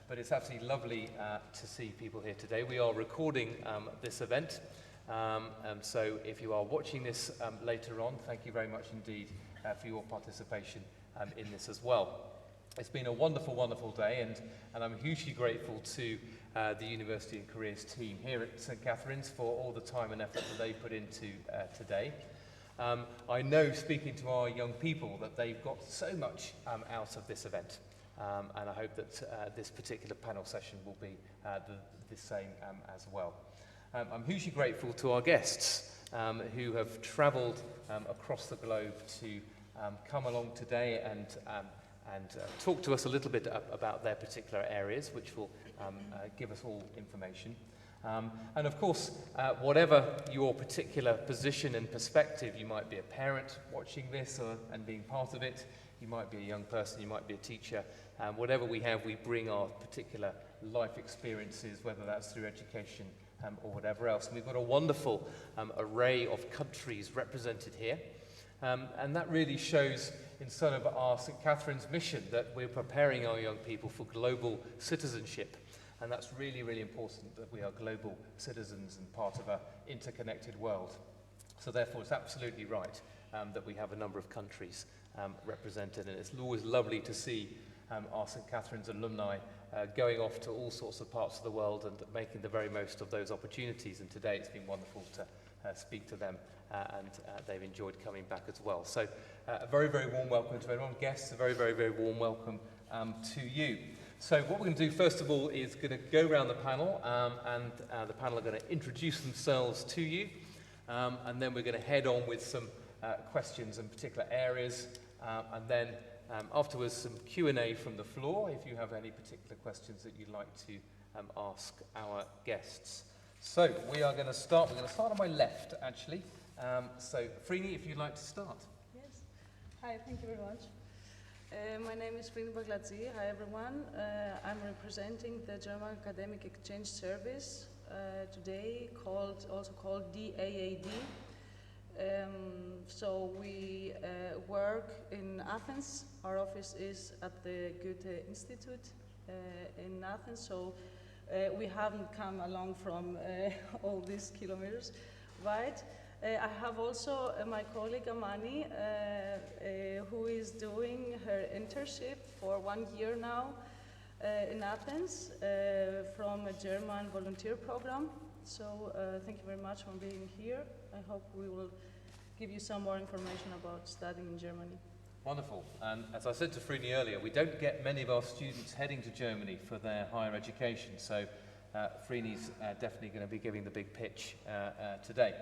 but it's absolutely lovely to see people here today. We are recording this event, so if you are watching this later on, thank you very much indeed for your participation in this as well. It's been a wonderful, wonderful day, and I'm hugely grateful to the University and Careers team here at St Catherine's for all the time and effort that they put into today. I know, speaking to our young people, that they've got so much out of this event, and I hope that this particular panel session will be the same as well. I'm hugely grateful to our guests who have travelled across the globe to come along today and talk to us a little bit about their particular areas, which will give us all information. And of course, whatever your particular position and perspective, you might be a parent watching this and being part of it, you might be a young person, you might be a teacher, whatever we have, we bring our particular life experiences, whether that's through education or whatever else. And we've got a wonderful array of countries represented here. And that really shows in sort of our St Catherine's mission that we're preparing our young people for global citizenship. And that's really, really important that we are global citizens and part of an interconnected world. So therefore, it's absolutely right that we have a number of countries represented. And it's always lovely to see our St Catherine's alumni going off to all sorts of parts of the world and making the very most of those opportunities. And today it's been wonderful to speak to them, and they've enjoyed coming back as well. So a very, very warm welcome to everyone. Guests, a very, very, very warm welcome to you. So what we're going to do first of all is going to go around the panel, and the panel are going to introduce themselves to you, and then we're going to head on with some questions in particular areas, and then afterwards some Q&A from the floor if you have any particular questions that you'd like to ask our guests. So we are going to start. We're going to start on my left, actually. So Fryni, if you'd like to start. Yes. Hi. Thank you very much. My name is Fryni Baglatzi. Hi, everyone. I'm representing the German Academic Exchange Service today, also called DAAD. So we work in Athens. Our office is at the Goethe Institut in Athens. So we haven't come along from all these kilometers, right? I have also my colleague Amani, who is doing her internship for 1 year now in Athens from a German volunteer program. So thank you very much for being here. I hope we will give you some more information about studying in Germany. Wonderful. And as I said to Fryni earlier, we don't get many of our students heading to Germany for their higher education. So Fryni's definitely going to be giving the big pitch today.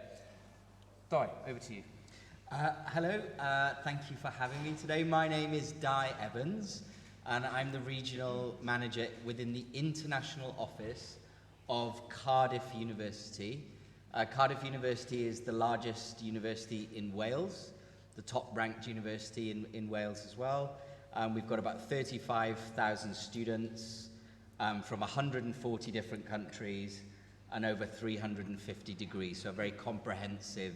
Di, over to you. Hello, thank you for having me today. My name is Di Evans, and I'm the regional manager within the international office of Cardiff University. Cardiff University is the largest university in Wales, the top-ranked university in Wales as well. We've got about 35,000 students from 140 different countries and over 350 degrees, so a very comprehensive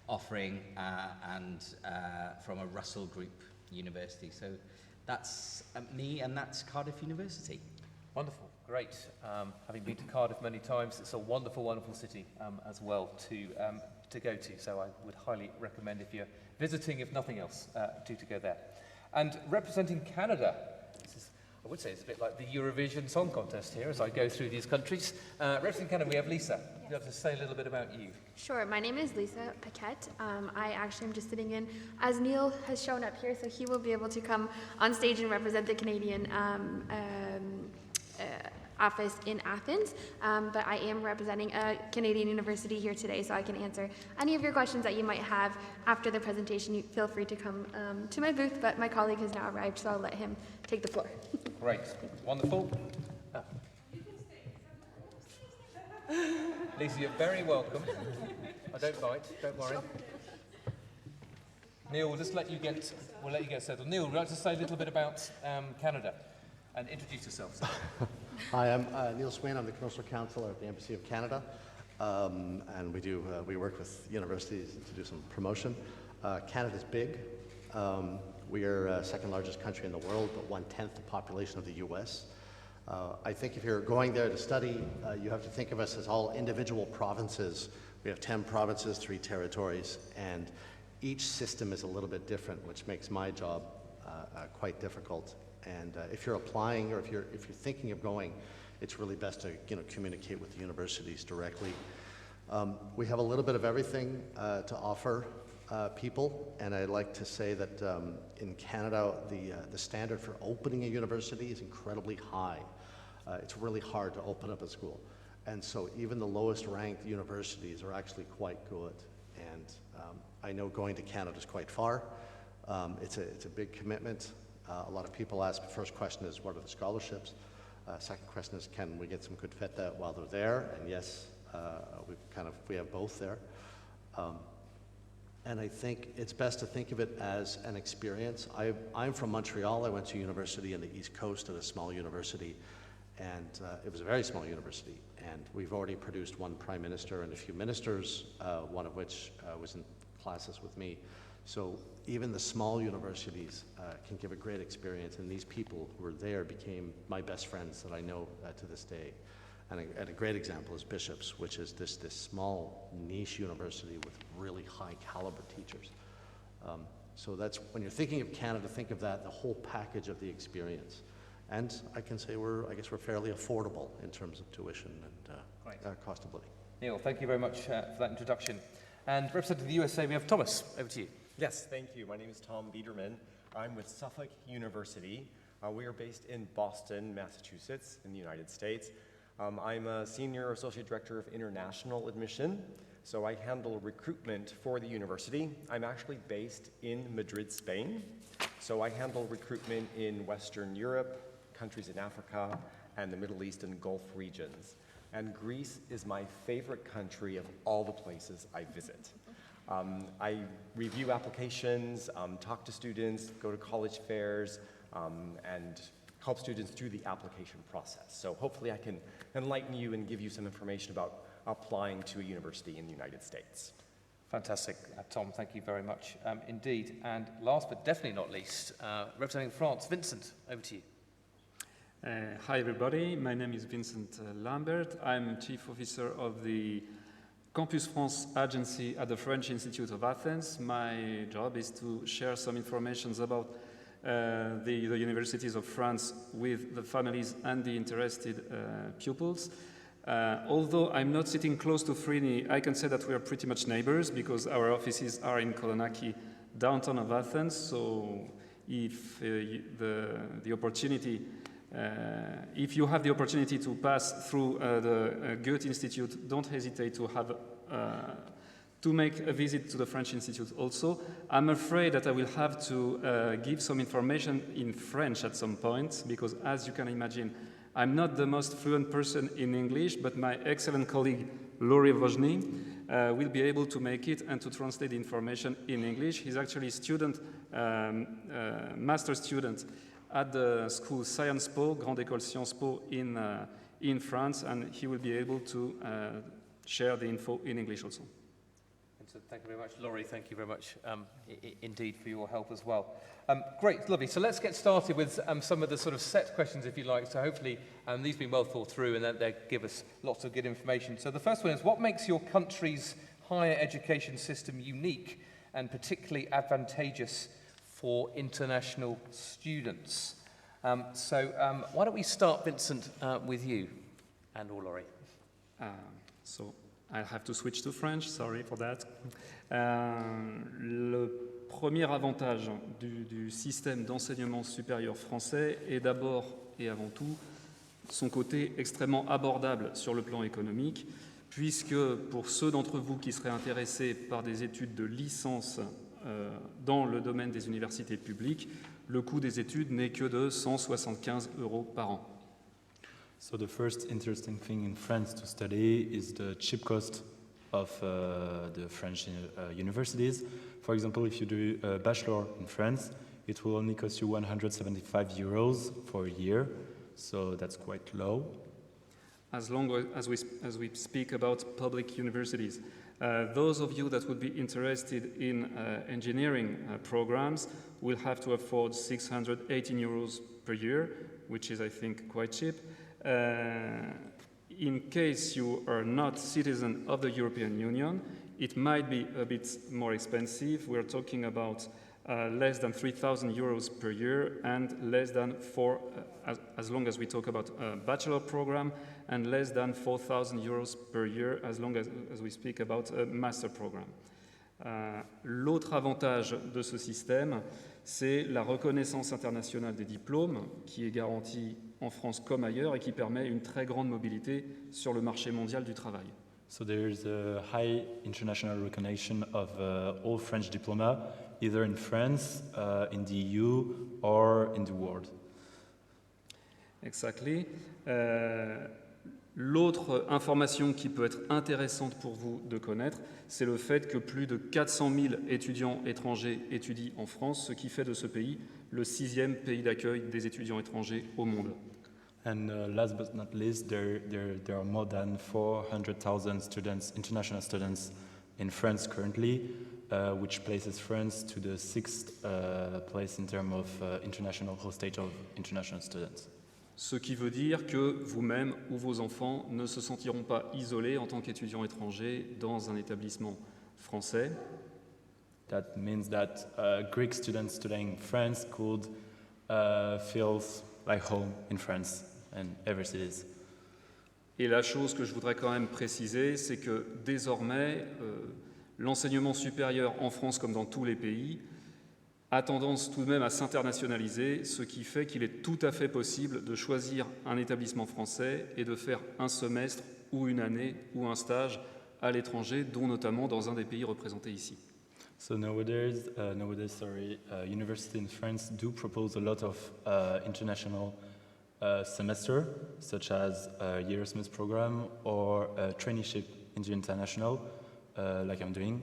offering and from a Russell Group university. So that's me, and that's Cardiff University. Wonderful, great. Having been to Cardiff many times, it's a wonderful, wonderful city as well to go to. So I would highly recommend, if you're visiting, if nothing else, to go there. And representing Canada, I would say it's a bit like the Eurovision Song Contest here as I go through these countries. Representing Canada, we have Lyssa. Would you have to say a little bit about you? Sure. My name is Lyssa Paquette. I actually am just sitting in, as Neil has shown up here, so he will be able to come on stage and represent the Canadian office in Athens, but I am representing a Canadian university here today, so I can answer any of your questions that you might have after the presentation. You feel free to come to my booth, but my colleague has now arrived, so I'll let him take the floor. Great. Wonderful. Lyssa, you're very welcome. I don't bite, don't worry. Neil, we'll let you get settled. Neil, would you like to say a little bit about Canada and introduce yourself? Hi, I'm Neil Swain. I'm the Commercial Counsellor at the Embassy of Canada, and we work with universities to do some promotion. Canada's big. We are second largest country in the world, but 1/10 the population of the U.S. I think if you're going there to study, you have to think of us as all individual provinces. We have 10 provinces, 3 territories, and each system is a little bit different, which makes my job quite difficult. And if you're applying or if you're thinking of going, it's really best to communicate with the universities directly. We have a little bit of everything to offer people, and I'd like to say that in Canada, the standard for opening a university is incredibly high. It's really hard to open up a school. And so even the lowest ranked universities are actually quite good. And I know going to Canada is quite far. It's a big commitment. A lot of people ask, the first question is, what are the scholarships? Second question is, can we get some good feta while they're there? And yes, we have both there. And I think it's best to think of it as an experience. I'm from Montreal. I went to university on the East Coast at a small university, and it was a very small university. And we've already produced 1 prime minister and a few ministers, one of which was in classes with me. So even the small universities can give a great experience, and these people who were there became my best friends that I know to this day. And a great example is Bishops, which is this small niche university with really high caliber teachers. So that's, when you're thinking of Canada, think of that, the whole package of the experience. And I can say I guess we're fairly affordable in terms of tuition and cost of living. Neil, thank you very much for that introduction. And representing the USA, we have Thomas. Over to you. Yes, thank you. My name is Tom Biederman. I'm with Suffolk University. We are based in Boston, Massachusetts, in the United States. I'm a Senior Associate Director of International Admission, so I handle recruitment for the university. I'm actually based in Madrid, Spain, so I handle recruitment in Western Europe, countries in Africa, and the Middle East and Gulf regions. And Greece is my favorite country of all the places I visit. I review applications, talk to students, go to college fairs, and help students through the application process. So hopefully I can enlighten you and give you some information about applying to a university in the United States. Fantastic, Tom, thank you very much indeed. And last but definitely not least, representing France, Vincent, over to you. Hi everybody, my name is Vincent Lambert. I'm Chief Officer of the Campus France agency at the French Institute of Athens. My job is to share some information about the universities of France with the families and the interested pupils. Although I'm not sitting close to Fryni, I can say that we are pretty much neighbors because our offices are in Kolonaki, downtown of Athens. So if if you have the opportunity to pass through the Goethe Institute, don't hesitate to make a visit to the French Institute also. I'm afraid that I will have to give some information in French at some point, because as you can imagine, I'm not the most fluent person in English, but my excellent colleague, Lauri Wozny, will be able to make it and to translate the information in English. He's actually a master student at the school SciencesPo, Grande École SciencesPo in France, and he will be able to share the info in English also. Thank you very much. Lauri, thank you very much indeed for your help as well. Great, lovely. So let's get started with some of the sort of set questions, if you like. So hopefully these have been well thought through and that they give us lots of good information. So the first one is, what makes your country's higher education system unique and particularly advantageous for international students? Why don't we start, Vincent, with you and or Lauri. So I'll have to switch to French, sorry for that. Le premier avantage du système d'enseignement supérieur français est d'abord et avant tout son côté extrêmement abordable sur le plan économique, puisque pour ceux d'entre vous qui seraient intéressés par des études de licence dans le domaine des universités publiques, le coût des études n'est que de 175 € par an. So the first interesting thing in France to study is the cheap cost of the French universities. For example, if you do a bachelor in France, it will only cost you 175 € for a year, so that's quite low. As long as we speak about public universities, those of you that would be interested in engineering programs will have to afford 618 € per year, which is, I think, quite cheap. In case you are not citizen of the European Union, it might be a bit more expensive. We're talking about less than 3,000 euros per year and less than as long as we talk about a bachelor program, and less than 4,000 euros per year as long as we speak about a master program. L'autre avantage de ce système, c'est la reconnaissance internationale des diplômes qui est garantie en France comme ailleurs et qui permet une très grande mobilité sur le marché mondial du travail. So there's a high international recognition of all French diploma, either in France, in the EU, or in the world. Exactly. L'autre information qui peut être intéressante pour vous de connaître, c'est le fait que plus de 400 000 étudiants étrangers étudient en France, ce qui fait de ce pays le 6e pays d'accueil des étudiants étrangers au monde. And last but not least, there are more than 400,000 students, international students in France currently, which places France to the 6th place in terms of international hostage of international students. Ce qui veut dire que vous-même ou vos enfants ne se sentiront pas isolés en tant qu'étudiants étrangers dans un établissement français. That means that Greek students studying in France could feel like home in France and every city. Et la chose que je voudrais quand même préciser, c'est que désormais, l'enseignement supérieur en France comme dans tous les pays a tendance tout de même à s'internationaliser, ce qui fait qu'il est tout à fait possible de choisir un établissement français et de faire un semestre ou une année ou un stage à l'étranger, dont notamment dans un des pays représentés ici. So nowadays, universities in France do propose a lot of international semester, such as a Erasmus program or a traineeship in the international, like I'm doing.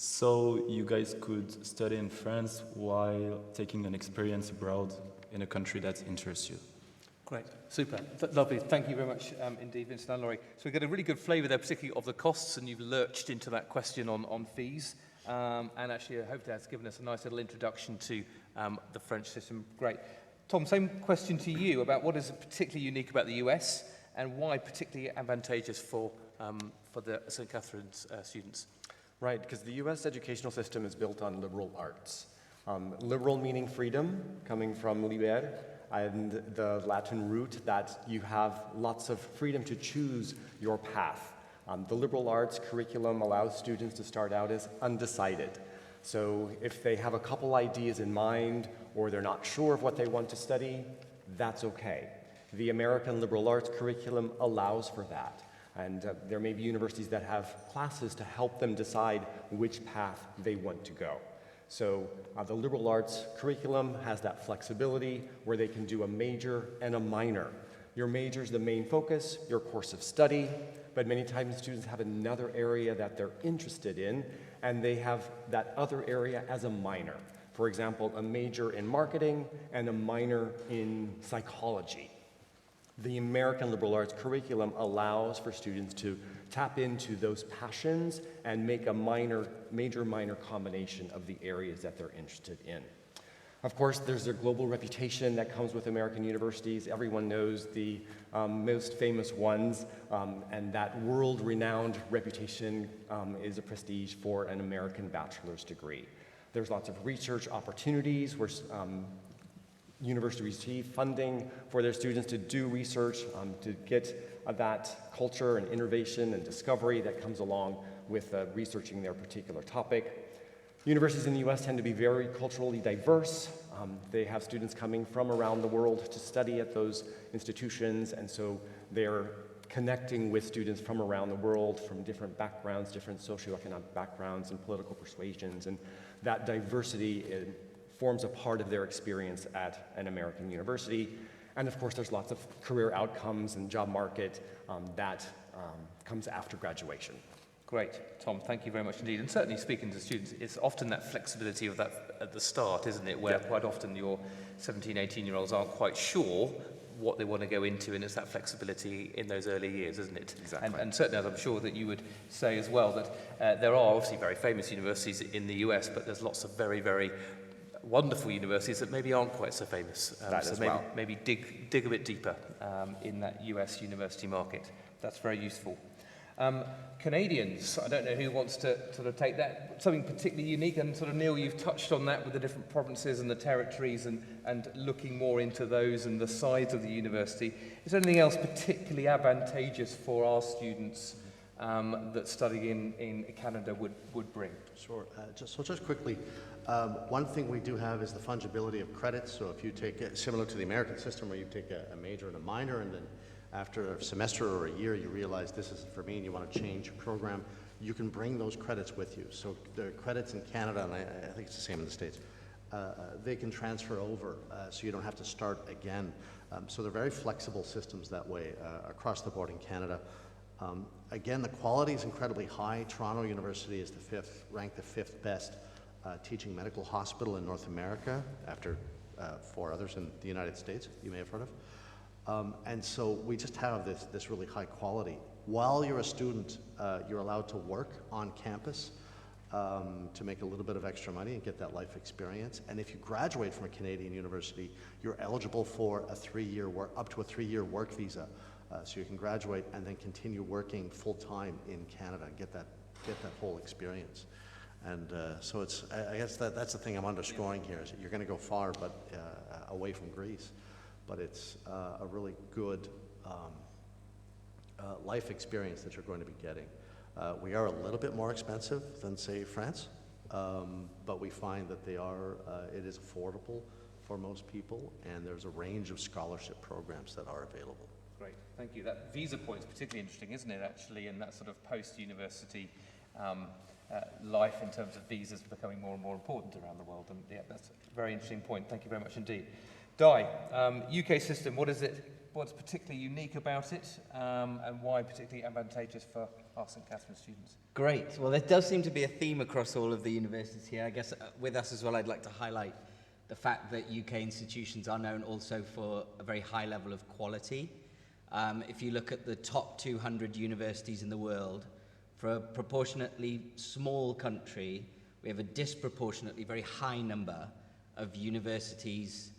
So you guys could study in France while taking an experience abroad in a country that interests you. Great, super, lovely. Thank you very much indeed, Vincent and Lauri. So we get a really good flavour there, particularly of the costs, and you've lurched into that question on fees. And actually, I hope that's given us a nice little introduction to the French system. Great. Tom, same question to you about what is particularly unique about the US and why particularly advantageous for the St. Catherine's students. Right, because the US educational system is built on liberal arts. Liberal meaning freedom, coming from liber, and the Latin root that you have lots of freedom to choose your path. The liberal arts curriculum allows students to start out as undecided. So if they have a couple ideas in mind or they're not sure of what they want to study, that's okay. The American liberal arts curriculum allows for that. And there may be universities that have classes to help them decide which path they want to go. So the liberal arts curriculum has that flexibility where they can do a major and a minor. Your major is the main focus, your course of study, but many times students have another area that they're interested in, and they have that other area as a minor. For example, a major in marketing and a minor in psychology. The American liberal arts curriculum allows for students to tap into those passions and make a major-minor combination of the areas that they're interested in. Of course, there's a global reputation that comes with American universities. Everyone knows the most famous ones, and that world-renowned reputation is a prestige for an American bachelor's degree. There's lots of research opportunities where universities receive funding for their students to do research, to get that culture and innovation and discovery that comes along with researching their particular topic. Universities in the US tend to be very culturally diverse. They have students coming from around the world to study at those institutions, and so they're connecting with students from around the world, from different backgrounds, different socioeconomic backgrounds and political persuasions, and that diversity forms a part of their experience at an American university. And of course, there's lots of career outcomes and job market that comes after graduation. Great, Tom, thank you very much indeed. And certainly speaking to students, it's often that flexibility of that at the start, isn't it? Where quite often your 17, 18-year-olds aren't quite sure what they want to go into, and it's that flexibility in those early years, isn't it? Exactly. And certainly, as I'm sure that you would say as well, that there are obviously very famous universities in the US, but there's lots of very, very wonderful universities that maybe aren't quite so famous. That so as maybe, well. maybe dig a bit deeper in that US university market. That's very useful. Canadians, I don't know who wants to sort of take that, something particularly unique, and sort of Neil, you've touched on that with the different provinces and the territories and looking more into those and the size of the university. Is there anything else particularly advantageous for our students that studying in Canada would bring? Sure. Just quickly, one thing we do have is the fungibility of credits. So if you take it, similar to the American system where you take a major and a minor, and then after a semester or a year you realize this isn't for me and you want to change your program, you can bring those credits with you. So the credits in Canada, and I think it's the same in the States, they can transfer over so you don't have to start again. So they're very flexible systems that way across the board in Canada. Again, the quality is incredibly high. Toronto University is ranked the fifth best teaching medical hospital in North America, after 4 others in the United States, you may have heard of. And so we just have this really high quality. While you're a student, you're allowed to work on campus to make a little bit of extra money and get that life experience. And if you graduate from a Canadian university, you're eligible for a 3-year up to a 3-year work visa. So you can graduate and then continue working full-time in Canada and get that whole experience. And so it's, I guess that's the thing I'm underscoring here, is that you're going to go far, but away from Greece. But it's a really good life experience that you're going to be getting. We are a little bit more expensive than, say, France, but we find that it is affordable for most people, and there's a range of scholarship programs that are available. Great, thank you. That visa point is particularly interesting, isn't it, actually, in that sort of post-university life in terms of visas becoming more and more important around the world. And yeah, that's a very interesting point. Thank you very much indeed. Di, UK system, what's particularly unique about it, and why particularly advantageous for our St. Catherine students? Great. Well, there does seem to be a theme across all of the universities here. I guess with us as well, I'd like to highlight the fact that UK institutions are known also for a very high level of quality. If you look at the top 200 universities in the world, for a proportionately small country, we have a disproportionately very high number of universities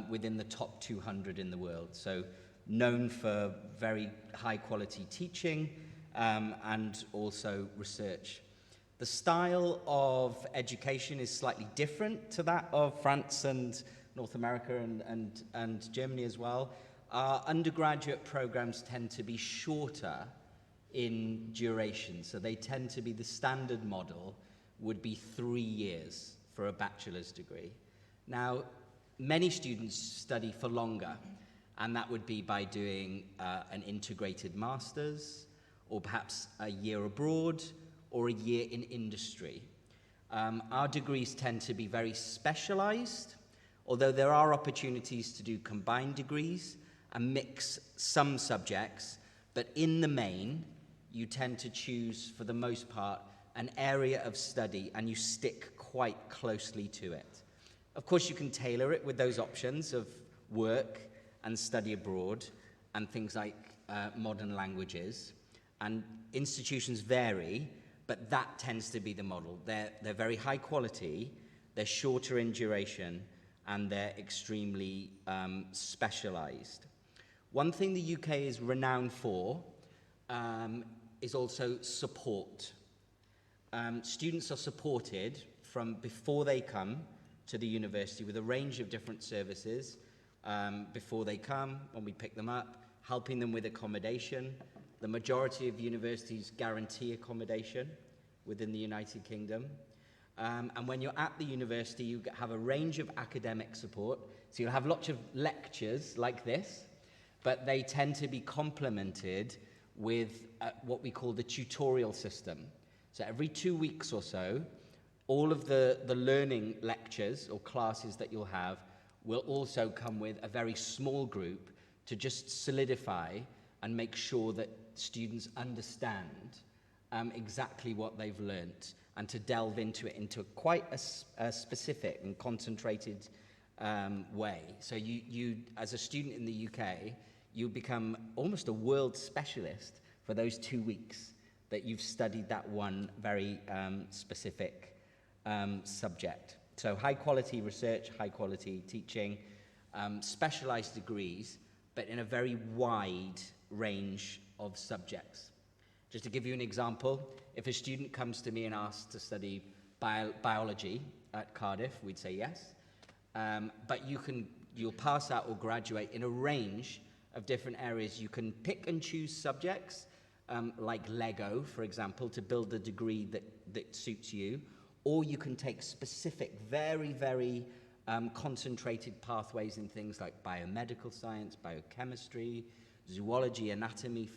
within the top 200 in the world. So known for very high quality teaching and also research. The style of education is slightly different to that of France and North America and Germany as well. Our undergraduate programs tend to be shorter in duration, so they tend to be, the standard model would be 3 years for a bachelor's degree. Now, many students study for longer, and that would be by doing an integrated master's, or perhaps a year abroad, or a year in industry. Our degrees tend to be very specialized, although there are opportunities to do combined degrees and mix some subjects, but in the main, you tend to choose, for the most part, an area of study, and you stick quite closely to it. Of course, you can tailor it with those options of work and study abroad and things like modern languages. And institutions vary, but that tends to be the model. They're very high quality, they're shorter in duration, and they're extremely specialized. One thing the UK is renowned for is also support. Students are supported from before they come to the university with a range of different services before they come, when we pick them up, helping them with accommodation. The majority of universities guarantee accommodation within the United Kingdom. And when you're at the university, you have a range of academic support. So you'll have lots of lectures like this, but they tend to be complemented with what we call the tutorial system. So every 2 weeks or so, all of the learning lectures or classes that you'll have will also come with a very small group to just solidify and make sure that students understand exactly what they've learnt, and to delve into it into quite a specific and concentrated way. So you, as a student in the UK, you become almost a world specialist for those 2 weeks that you've studied that one very specific subject. So high quality research, high quality teaching, specialized degrees, but in a very wide range of subjects. Just to give you an example, if a student comes to me and asks to study biology at Cardiff, we'd say yes. But you'll pass that or graduate in a range of different areas. You can pick and choose subjects, like Lego, for example, to build the degree that suits you, or you can take specific, very, very concentrated pathways in things like biomedical science, biochemistry, zoology, anatomy,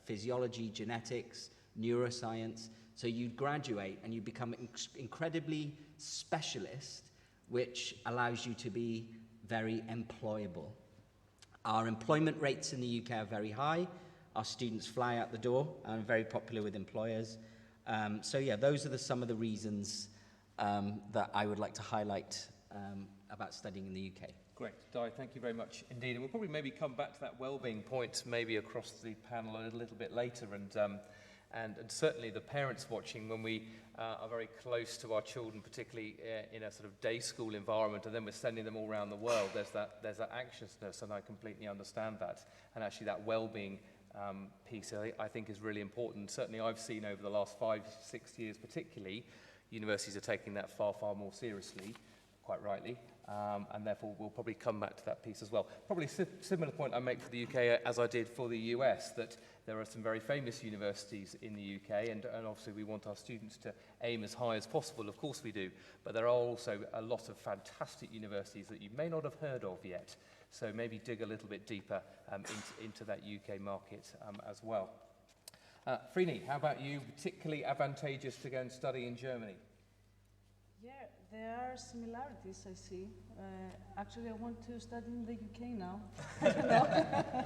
physiology, genetics, neuroscience. So you graduate and you become incredibly specialist, which allows you to be very employable. Our employment rates in the UK are very high. Our students fly out the door and are very popular with employers. So yeah, those are some of the reasons that I would like to highlight about studying in the UK. Great, Di, thank you very much indeed. And we'll probably maybe come back to that wellbeing point maybe across the panel a little bit later. And certainly the parents watching, when we are very close to our children, particularly in a sort of day school environment, and then we're sending them all around the world, there's that anxiousness, and I completely understand that. And actually that well-being piece, I think, is really important. Certainly I've seen over the last 5-6 years particularly, universities are taking that far, far more seriously, quite rightly, and therefore we'll probably come back to that piece as well. Probably similar point I make for the UK as I did for the US, that there are some very famous universities in the UK, and obviously we want our students to aim as high as possible, of course we do, but there are also a lot of fantastic universities that you may not have heard of yet, so maybe dig a little bit deeper into that UK market as well. Fryni, how about you? Particularly advantageous to go and study in Germany? Yeah, there are similarities, I see. Actually, I want to study in the UK now. I don't know.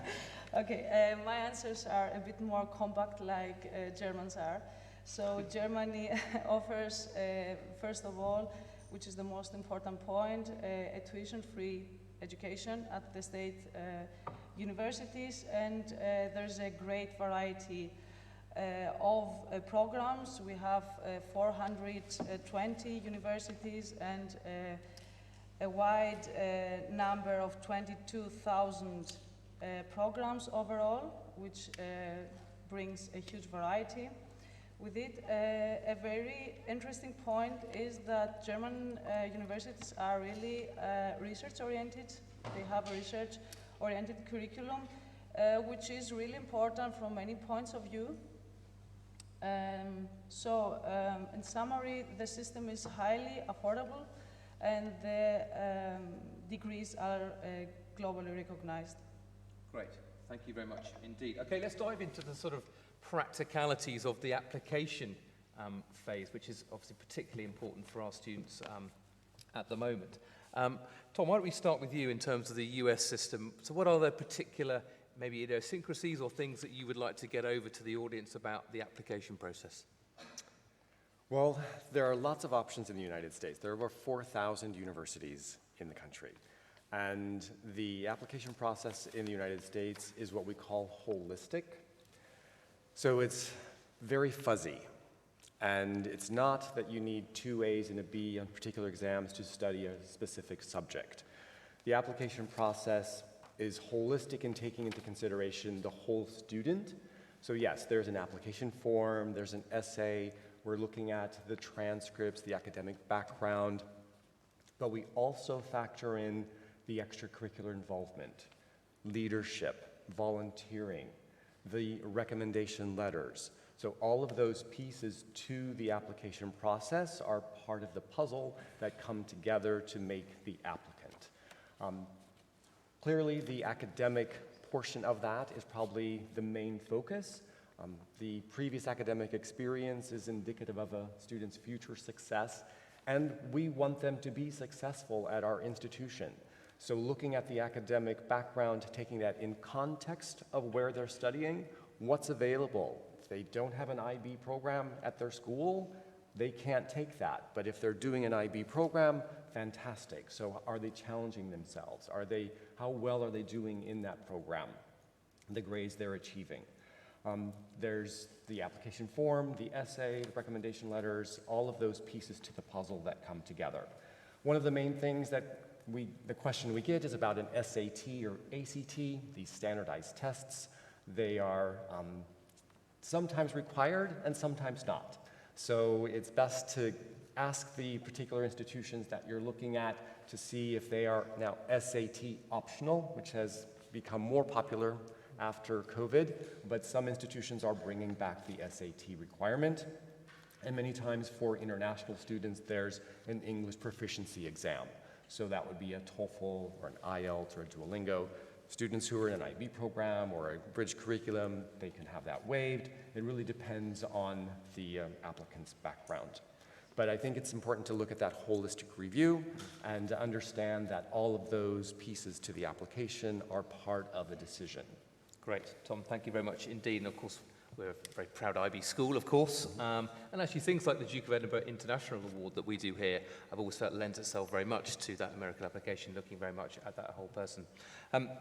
Okay, my answers are a bit more compact, like Germans are. So Germany offers, first of all, which is the most important point, a tuition-free education at the state universities, and there's a great variety of programs. We have 420 universities and a wide number of 22,000 programs overall, which brings a huge variety. With it, a very interesting point is that German universities are really research-oriented. They have a research-oriented curriculum, which is really important from many points of view. In summary, the system is highly affordable and the degrees are globally recognized. Great, thank you very much indeed. Okay, let's dive into the sort of practicalities of the application phase, which is obviously particularly important for our students at the moment. Tom, why don't we start with you in terms of the US system? So what are the particular maybe idiosyncrasies or things that you would like to get over to the audience about the application process? Well, there are lots of options in the United States. There are over 4,000 universities in the country. And the application process in the United States is what we call holistic. So it's very fuzzy. And it's not that you need 2 A's and a B on particular exams to study a specific subject. The application process is holistic in taking into consideration the whole student. So yes, there's an application form, there's an essay, we're looking at the transcripts, the academic background, but we also factor in the extracurricular involvement, leadership, volunteering, the recommendation letters. So all of those pieces to the application process are part of the puzzle that come together to make the applicant. Clearly, the academic portion of that is probably the main focus. The previous academic experience is indicative of a student's future success, and we want them to be successful at our institution. So looking at the academic background, taking that in context of where they're studying, what's available. If they don't have an IB program at their school, they can't take that. But if they're doing an IB program, fantastic. So are they challenging themselves? How well are they doing in that program? The grades they're achieving. There's the application form, the essay, the recommendation letters, all of those pieces to the puzzle that come together. One of the main things that the question we get is about an SAT or ACT, these standardized tests. They are sometimes required and sometimes not. So it's best to ask the particular institutions that you're looking at to see if they are now SAT optional, which has become more popular after COVID, but some institutions are bringing back the SAT requirement. And many times for international students, there's an English proficiency exam. So that would be a TOEFL or an IELTS or a Duolingo. Students who are in an IB program or a bridge curriculum, they can have that waived. It really depends on the applicant's background. But I think it's important to look at that holistic review and to understand that all of those pieces to the application are part of the decision. Great, Tom, thank you very much indeed. And of course, we're a very proud IB school, of course. And actually things like the Duke of Edinburgh International Award that we do here, I've always felt lends itself very much to that American application, looking very much at that whole person.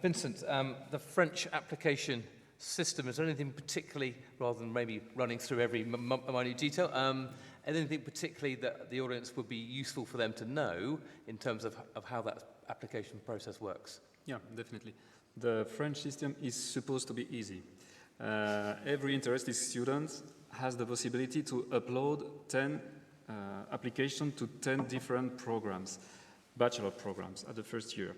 Vincent, the French application system, is there anything particularly, rather than maybe running through every minute detail, anything particularly that the audience would be useful for them to know in terms of how that application process works? Yeah, definitely. The French system is supposed to be easy. Every interested student has the possibility to upload 10 applications to 10 different programs, bachelor programs at the first year.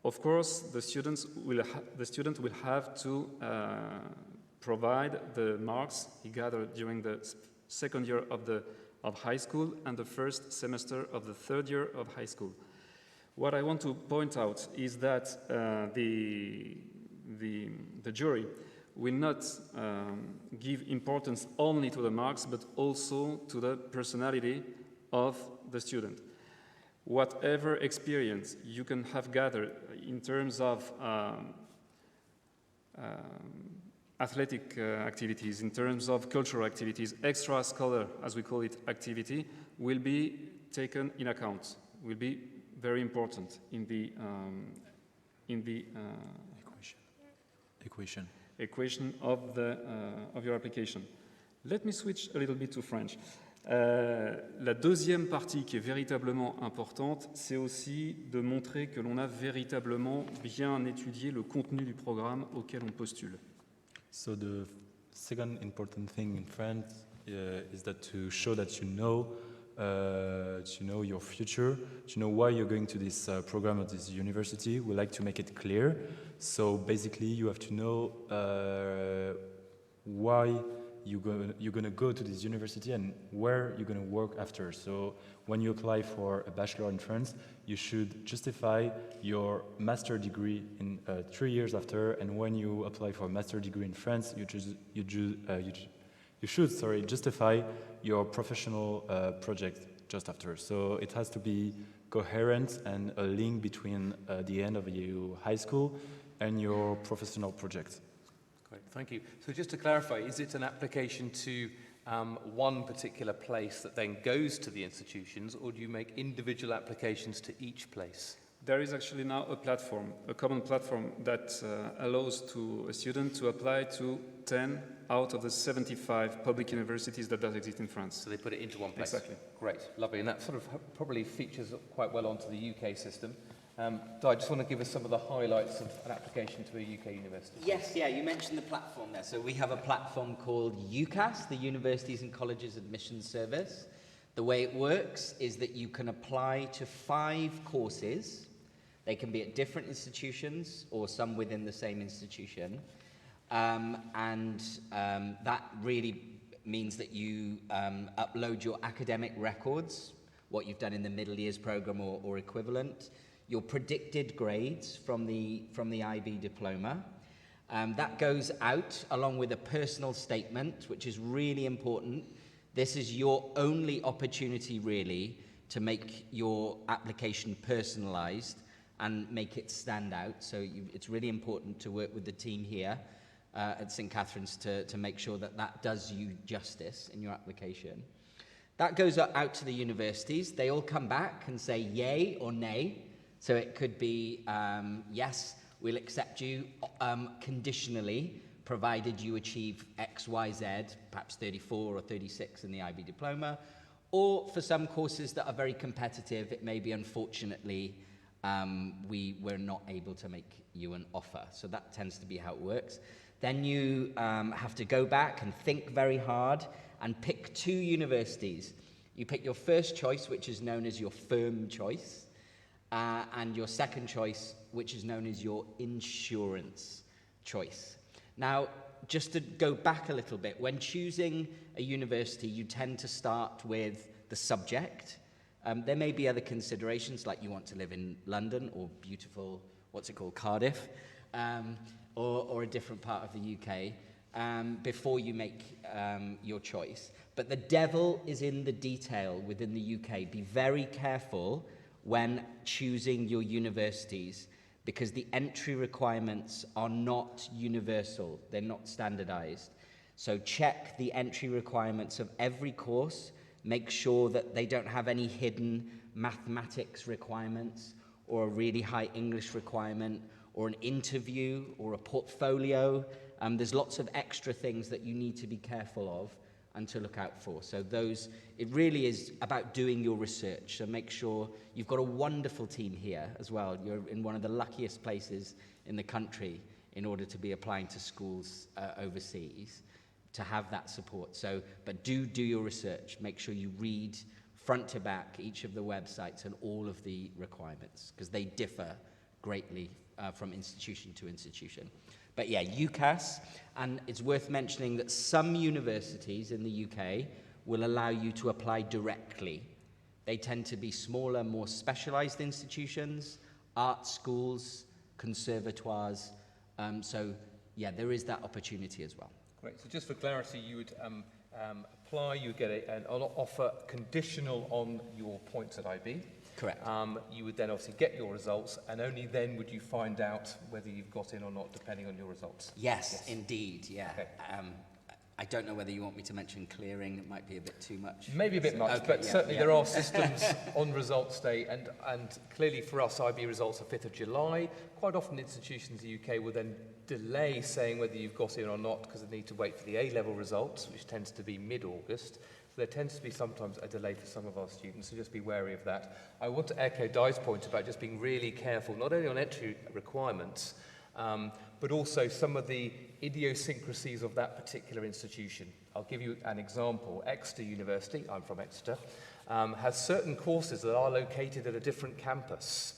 Of course, the student will have to provide the marks he gathered during the second year of high school and the first semester of the third year of high school. What I want to point out is that the jury will not give importance only to the marks, but also to the personality of the student. Whatever experience you can have gathered in terms of athletic activities, in terms of cultural activities, extra scholar, as we call it, activity, will be taken in account, will be very important in the equation of your application. Let me switch a little bit to French. La deuxième partie qui est véritablement importante, c'est aussi de montrer que l'on a véritablement bien étudié le contenu du programme auquel on postule. So the second important thing in France is that to show that you know your future, to know why you're going to this program at this university. We like to make it clear. So basically, you have to know why you're going to go to this university and where you're going to work after. So when you apply for a bachelor in France, you should justify your master degree in 3 years after. And when you apply for a master degree in France, you should justify your professional project just after. So it has to be coherent and a link between the end of your high school and your professional project. Great, thank you. So just to clarify, is it an application to one particular place that then goes to the institutions, or do you make individual applications to each place? There is actually now a platform, a common platform that allows to a student to apply to 10 out of the 75 public universities that does exist in France. So they put it into one place? Exactly. Great, lovely. And that sort of probably features quite well onto the UK system. I just want to give us some of the highlights of an application to a UK university. Yes, yeah, you mentioned the platform there. So we have a platform called UCAS, the Universities and Colleges Admissions Service. The way it works is that you can apply to 5 courses. They can be at different institutions or some within the same institution. That really means that you upload your academic records, what you've done in the middle years program or equivalent, your predicted grades from the IB diploma. That goes out along with a personal statement, which is really important. This is your only opportunity, really, to make your application personalized and make it stand out. So it's really important to work with the team here at St. Catherine's to make sure that does you justice in your application. That goes out to the universities. They all come back and say yay or nay. So it could be, yes, we'll accept you conditionally, provided you achieve X, Y, Z, perhaps 34 or 36 in the IB diploma, Or for some courses that are very competitive, it may be unfortunately we were not able to make you an offer. So that tends to be how it works. Then you have to go back and think very hard and pick 2 universities. You pick your first choice, which is known as your firm choice, and your second choice, which is known as your insurance choice. Now, just to go back a little bit, when choosing a university, you tend to start with the subject. There may be other considerations, like you want to live in London or beautiful, Cardiff, or a different part of the UK, before you make your choice. But the devil is in the detail within the UK. Be very careful when choosing your universities, because the entry requirements are not universal, they're not standardized. So check the entry requirements of every course, make sure that they don't have any hidden mathematics requirements, or a really high English requirement, or an interview, or a portfolio. There's lots of extra things that you need to be careful of and to look out for. So it really is about doing your research. So make sure you've got a wonderful team here as well. You're in one of the luckiest places in the country in order to be applying to schools overseas, to have that support. So, but do your research. Make sure you read front to back each of the websites and all of the requirements, because they differ greatly from institution to institution. But yeah, UCAS, and it's worth mentioning that some universities in the UK will allow you to apply directly. They tend to be smaller, more specialized institutions, art schools, conservatoires. So yeah, there is that opportunity as well. Great. So just for clarity, you would apply, you get an offer conditional on your points at IB. Correct. You would then obviously get your results, and only then would you find out whether you've got in or not, depending on your results. Yes. Indeed, yeah. Okay. I don't know whether you want me to mention clearing. It might be a bit too much. Maybe a bit much, okay, but yeah, certainly yeah. there are systems on results day, and clearly for us, IB results are 5th of July. Quite often institutions in the UK will then delay saying whether you've got in or not, because they need to wait for the A-level results, which tends to be mid-August. So there tends to be sometimes a delay for some of our students, so just be wary of that. I want to echo Di's point about just being really careful, not only on entry requirements, but also some of the idiosyncrasies of that particular institution. I'll give you an example. Exeter University, I'm from Exeter, has certain courses that are located at a different campus.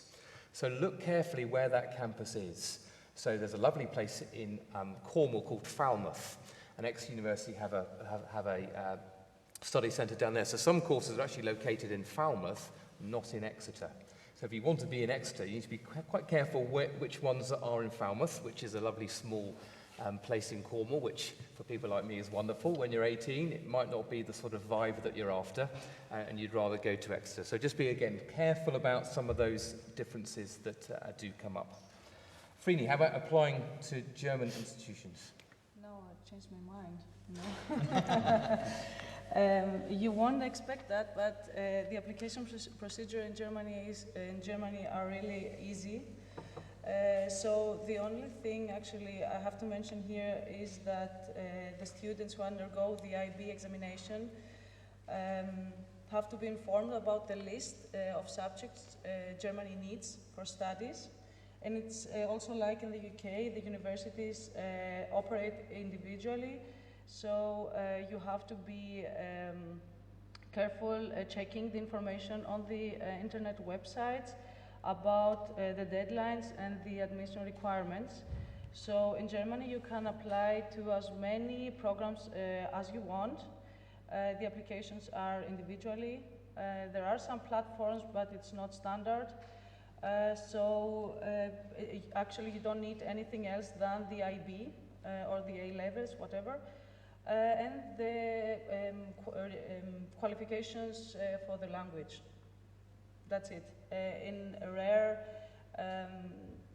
So look carefully where that campus is. So there's a lovely place in Cornwall called Falmouth, and Exeter University have a study centre down there. So some courses are actually located in Falmouth, not in Exeter. So if you want to be in Exeter, you need to be quite careful which ones are in Falmouth, which is a lovely small place in Cornwall, which for people like me is wonderful. When you're 18, it might not be the sort of vibe that you're after, and you'd rather go to Exeter. So just be, again, careful about some of those differences that do come up. Fryni, how about applying to German institutions? No, I changed my mind. No. You won't expect that, but the application procedure in Germany are really easy. So the only thing actually I have to mention here is that the students who undergo the IB examination have to be informed about the list of subjects Germany needs for studies. And it's also like in the UK, the universities operate individually. So you have to be careful checking the information on the internet websites about the deadlines and the admission requirements. So in Germany, you can apply to as many programs as you want. The applications are individually. There are some platforms, but it's not standard. Actually, you don't need anything else than the IB or the A levels, whatever. And the qualifications for the language. That's it. In rare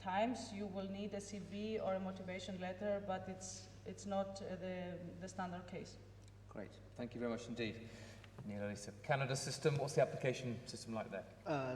times, you will need a CV or a motivation letter, but it's not the standard case. Great, thank you very much indeed. Lyssa, Canada system, what's the application system like there?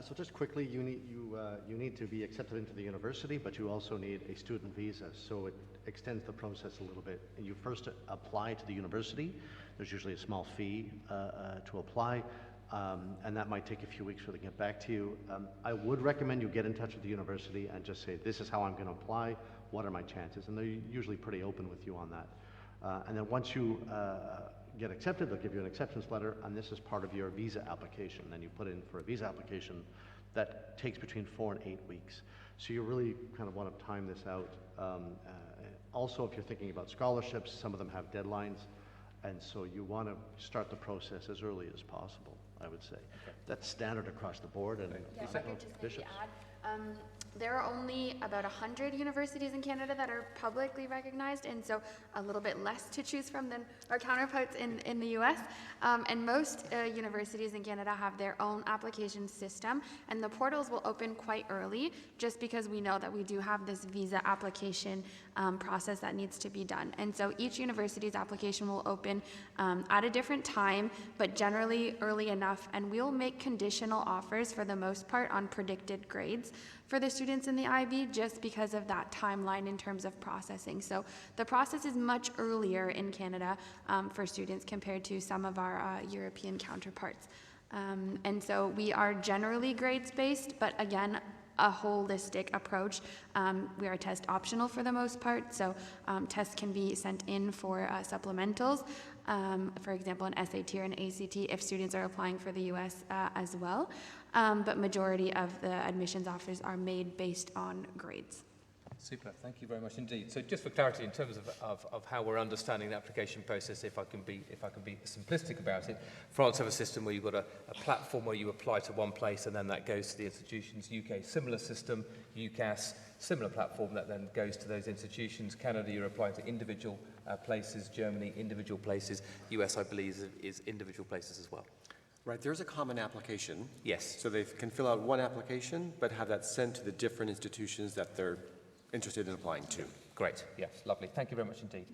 So just quickly, you need to be accepted into the university, but you also need a student visa. So it extends the process a little bit. You first apply to the university. There's usually a small fee to apply. and that might take a few weeks for them to get back to you. I would recommend you get in touch with the university and just say, this is how I'm going to apply, what are my chances? And they're usually pretty open with you on that. And then once you get accepted, they'll give you an acceptance letter, and this is part of your visa application. Then you put in for a visa application that takes between 4 and 8 weeks. So you really kind of want to time this out. Also, if you're thinking about scholarships, some of them have deadlines, and so you want to start the process as early as possible, I would say. Okay. That's standard across the board. And yeah, if I could just maybe add, there are only about 100 universities in Canada that are publicly recognized, and so a little bit less to choose from than our counterparts in the US. And most universities in Canada have their own application system, and the portals will open quite early just because we know that we do have this visa application process that needs to be done. And so each university's application will open at a different time, but generally early enough, and we'll make conditional offers for the most part on predicted grades for the students in the IB just because of that timeline in terms of processing. So the process is much earlier in Canada for students compared to some of our European counterparts. And so we are generally grades-based, but again, a holistic approach. We are test optional for the most part, so tests can be sent in for supplementals, for example, an SAT or an ACT if students are applying for the US as well. But majority of the admissions offers are made based on grades. Super, thank you very much indeed. So just for clarity, in terms of how we're understanding the application process, if I can be simplistic about it, France have a system where you've got a platform where you apply to one place and then that goes to the institutions. UK, similar system, UCAS, similar platform that then goes to those institutions. Canada, you're applying to individual places. Germany, individual places. US, I believe, is individual places as well. Right, there's a common application. Yes. So they can fill out one application, but have that sent to the different institutions that they're interested in applying to. Great, yes, lovely. Thank you very much indeed.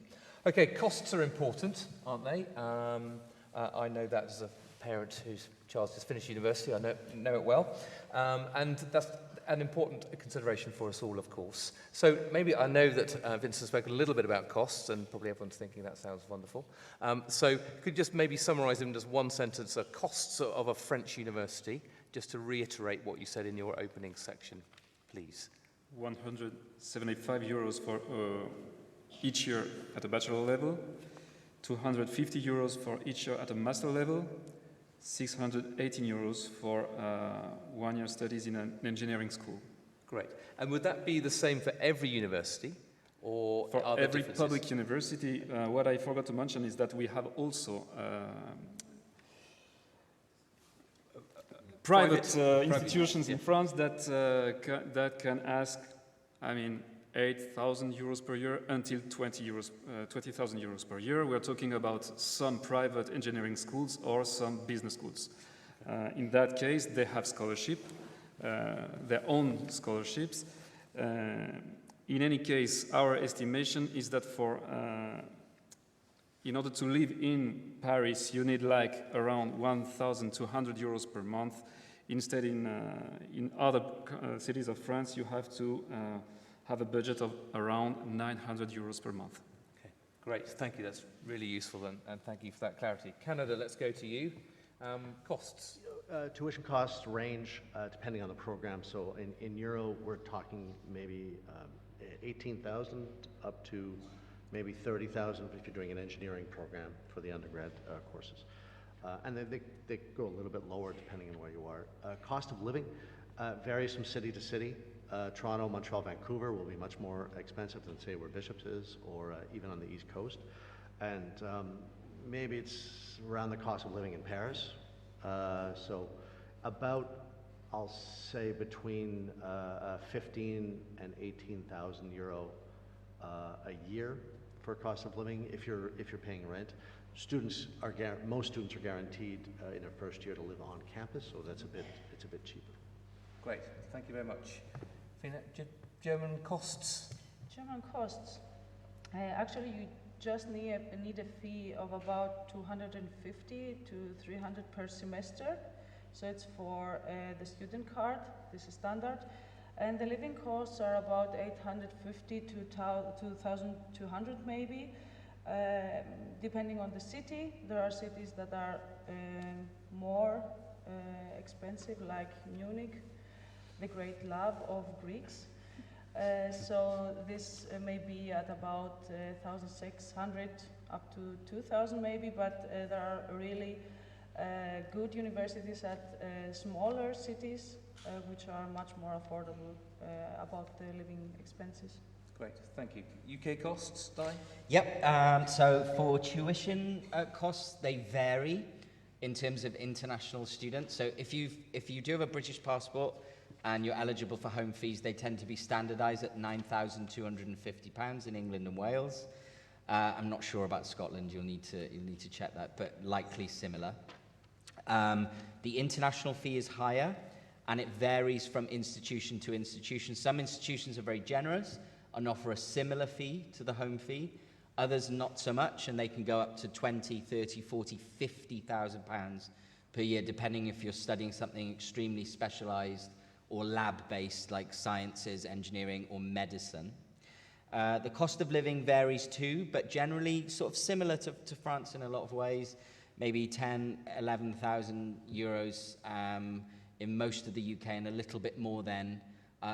Okay, costs are important, aren't they? I know that as a parent whose child's just finished university, I know it well. And that's an important consideration for us all, of course. So maybe I know that Vincent spoke a little bit about costs, and probably everyone's thinking that sounds wonderful. So could you just maybe summarize in just one sentence, costs of a French university, just to reiterate what you said in your opening section, please. 175 euros for each year at a bachelor level, 250 euros for each year at a master level, 618 euros for 1 year studies in an engineering school. Great. And would that be the same for every university, or for are there every differences? public university? What I forgot to mention is that we have also private institutions in France that can ask, 8,000 euros per year until 20,000 euros per year. We're talking about some private engineering schools or some business schools. In that case, they have scholarship, their own scholarships. In any case, our estimation is that in order to live in Paris, you need around 1,200 euros per month. Instead, in other cities of France, you have to have a budget of around 900 euros per month. Okay, great. Thank you. That's really useful, and thank you for that clarity. Canada, let's go to you. Costs. Tuition costs range depending on the program. So in Euro, we're talking maybe 18,000 up to maybe 30,000 if you're doing an engineering program for the undergrad courses. And they go a little bit lower depending on where you are. Cost of living varies from city to city. Toronto, Montreal, Vancouver will be much more expensive than, say, where Bishops is, or even on the East Coast. And maybe it's around the cost of living in Paris. So about, I'll say, between 15 and 18,000 euro a year for cost of living if you're paying rent. Most students are guaranteed in their first year to live on campus, so it's a bit cheaper. Great, thank you very much. German costs? German costs. Actually, you just need a fee of about 250 to 300 per semester. So it's for the student card, this is standard. And the living costs are about 850 to 2,200 maybe. Depending on the city, there are cities that are more expensive, like Munich, the great love of Greeks. So this may be at about 1,600 up to 2,000 maybe, but there are really good universities at smaller cities which are much more affordable about the living expenses. Great, thank you. UK costs, Di? Yep, so for tuition costs, they vary in terms of international students. So if you do have a British passport and you're eligible for home fees, they tend to be standardised at £9,250 in England and Wales. I'm not sure about Scotland, you'll need to check that, but likely similar. The international fee is higher, and it varies from institution to institution. Some institutions are very generous and offer a similar fee to the home fee. Others not so much, and they can go up to 20, 30, 40, 50,000 pounds per year, depending if you're studying something extremely specialised or lab-based, like sciences, engineering, or medicine. The cost of living varies too, but generally sort of similar to France in a lot of ways, maybe 10, 11,000 euros in most of the UK, and a little bit more than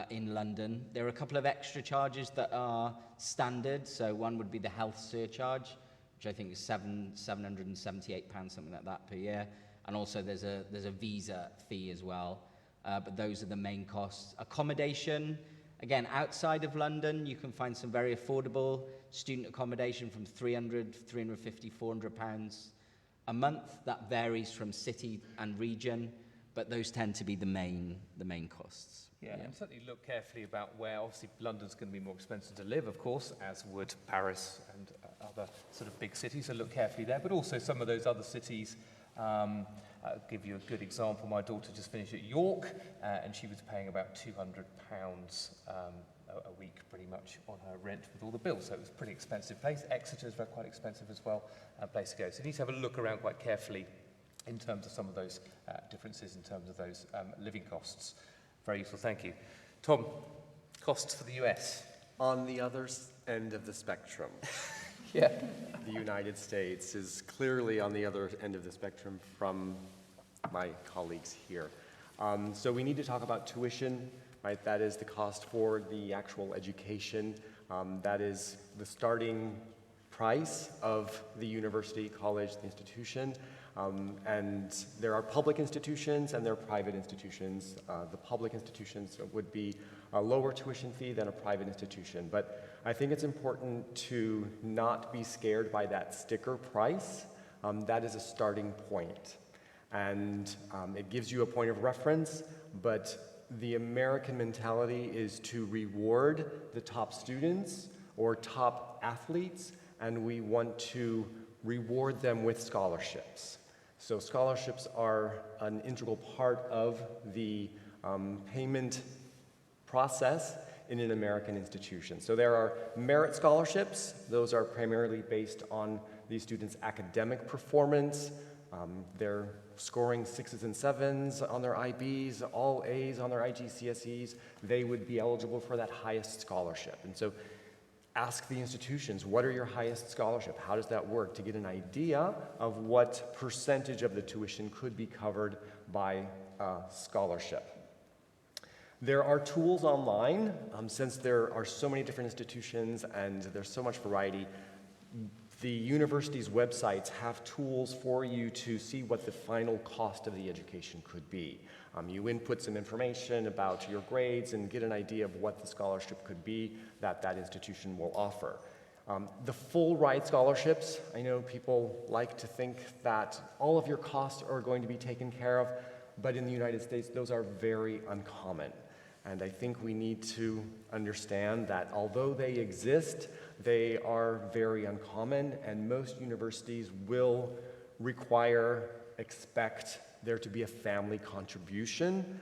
in London. There are a couple of extra charges that are standard. So one would be the health surcharge, which I think is £778, something like that per year. And also there's a visa fee as well. But those are the main costs. Accommodation, again, outside of London, you can find some very affordable student accommodation from £300, £350, £400 a month. That varies from city and region, but those tend to be the main costs. Yeah, and certainly look carefully about where, obviously London's going to be more expensive to live, of course, as would Paris and other sort of big cities, so look carefully there, but also some of those other cities. I'll give you a good example. My daughter just finished at York, and she was paying about £200 a week, pretty much, on her rent with all the bills, so it was a pretty expensive place. Exeter's quite expensive as well, place to go. So you need to have a look around quite carefully in terms of some of those differences in terms of those living costs. Very useful, thank you. Tom, costs for the US? On the other end of the spectrum. Yeah. The United States is clearly on the other end of the spectrum from my colleagues here. So we need to talk about tuition, right? That is the cost for the actual education. That is the starting price of the university, college, the institution. And there are public institutions and there are private institutions. The public institutions would be a lower tuition fee than a private institution. But I think it's important to not be scared by that sticker price. That is a starting point. And it gives you a point of reference, but the American mentality is to reward the top students or top athletes, and we want to reward them with scholarships. So scholarships are an integral part of the payment process in an American institution. So there are merit scholarships. Those are primarily based on the students' academic performance. They're scoring 6s and 7s on their IBs, all A's on their iGCSEs. They would be eligible for that highest scholarship. And so ask the institutions, what are your highest scholarship? How does that work, to get an idea of what percentage of the tuition could be covered by scholarship. There are tools online, since there are so many different institutions and there's so much variety. The university's websites have tools for you to see what the final cost of the education could be. You input some information about your grades and get an idea of what the scholarship could be that that institution will offer. The full ride scholarships, I know people like to think that all of your costs are going to be taken care of, but in the United States, those are very uncommon. And I think we need to understand that although they exist, they are very uncommon, and most universities will expect there to be a family contribution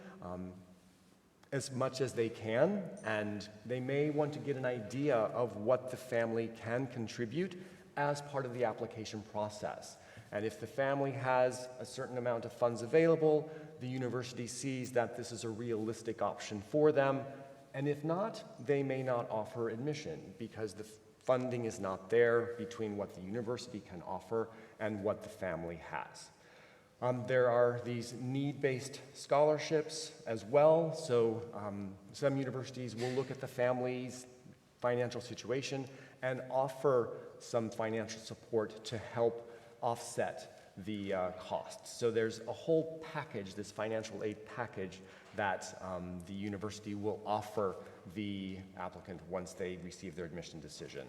as much as they can, and they may want to get an idea of what the family can contribute as part of the application process. And if the family has a certain amount of funds available, the university sees that this is a realistic option for them, and if not, they may not offer admission because the funding is not there between what the university can offer and what the family has. There are these need-based scholarships as well. So some universities will look at the family's financial situation and offer some financial support to help offset the costs. So there's a whole package, this financial aid package, that the university will offer the applicant once they receive their admission decision.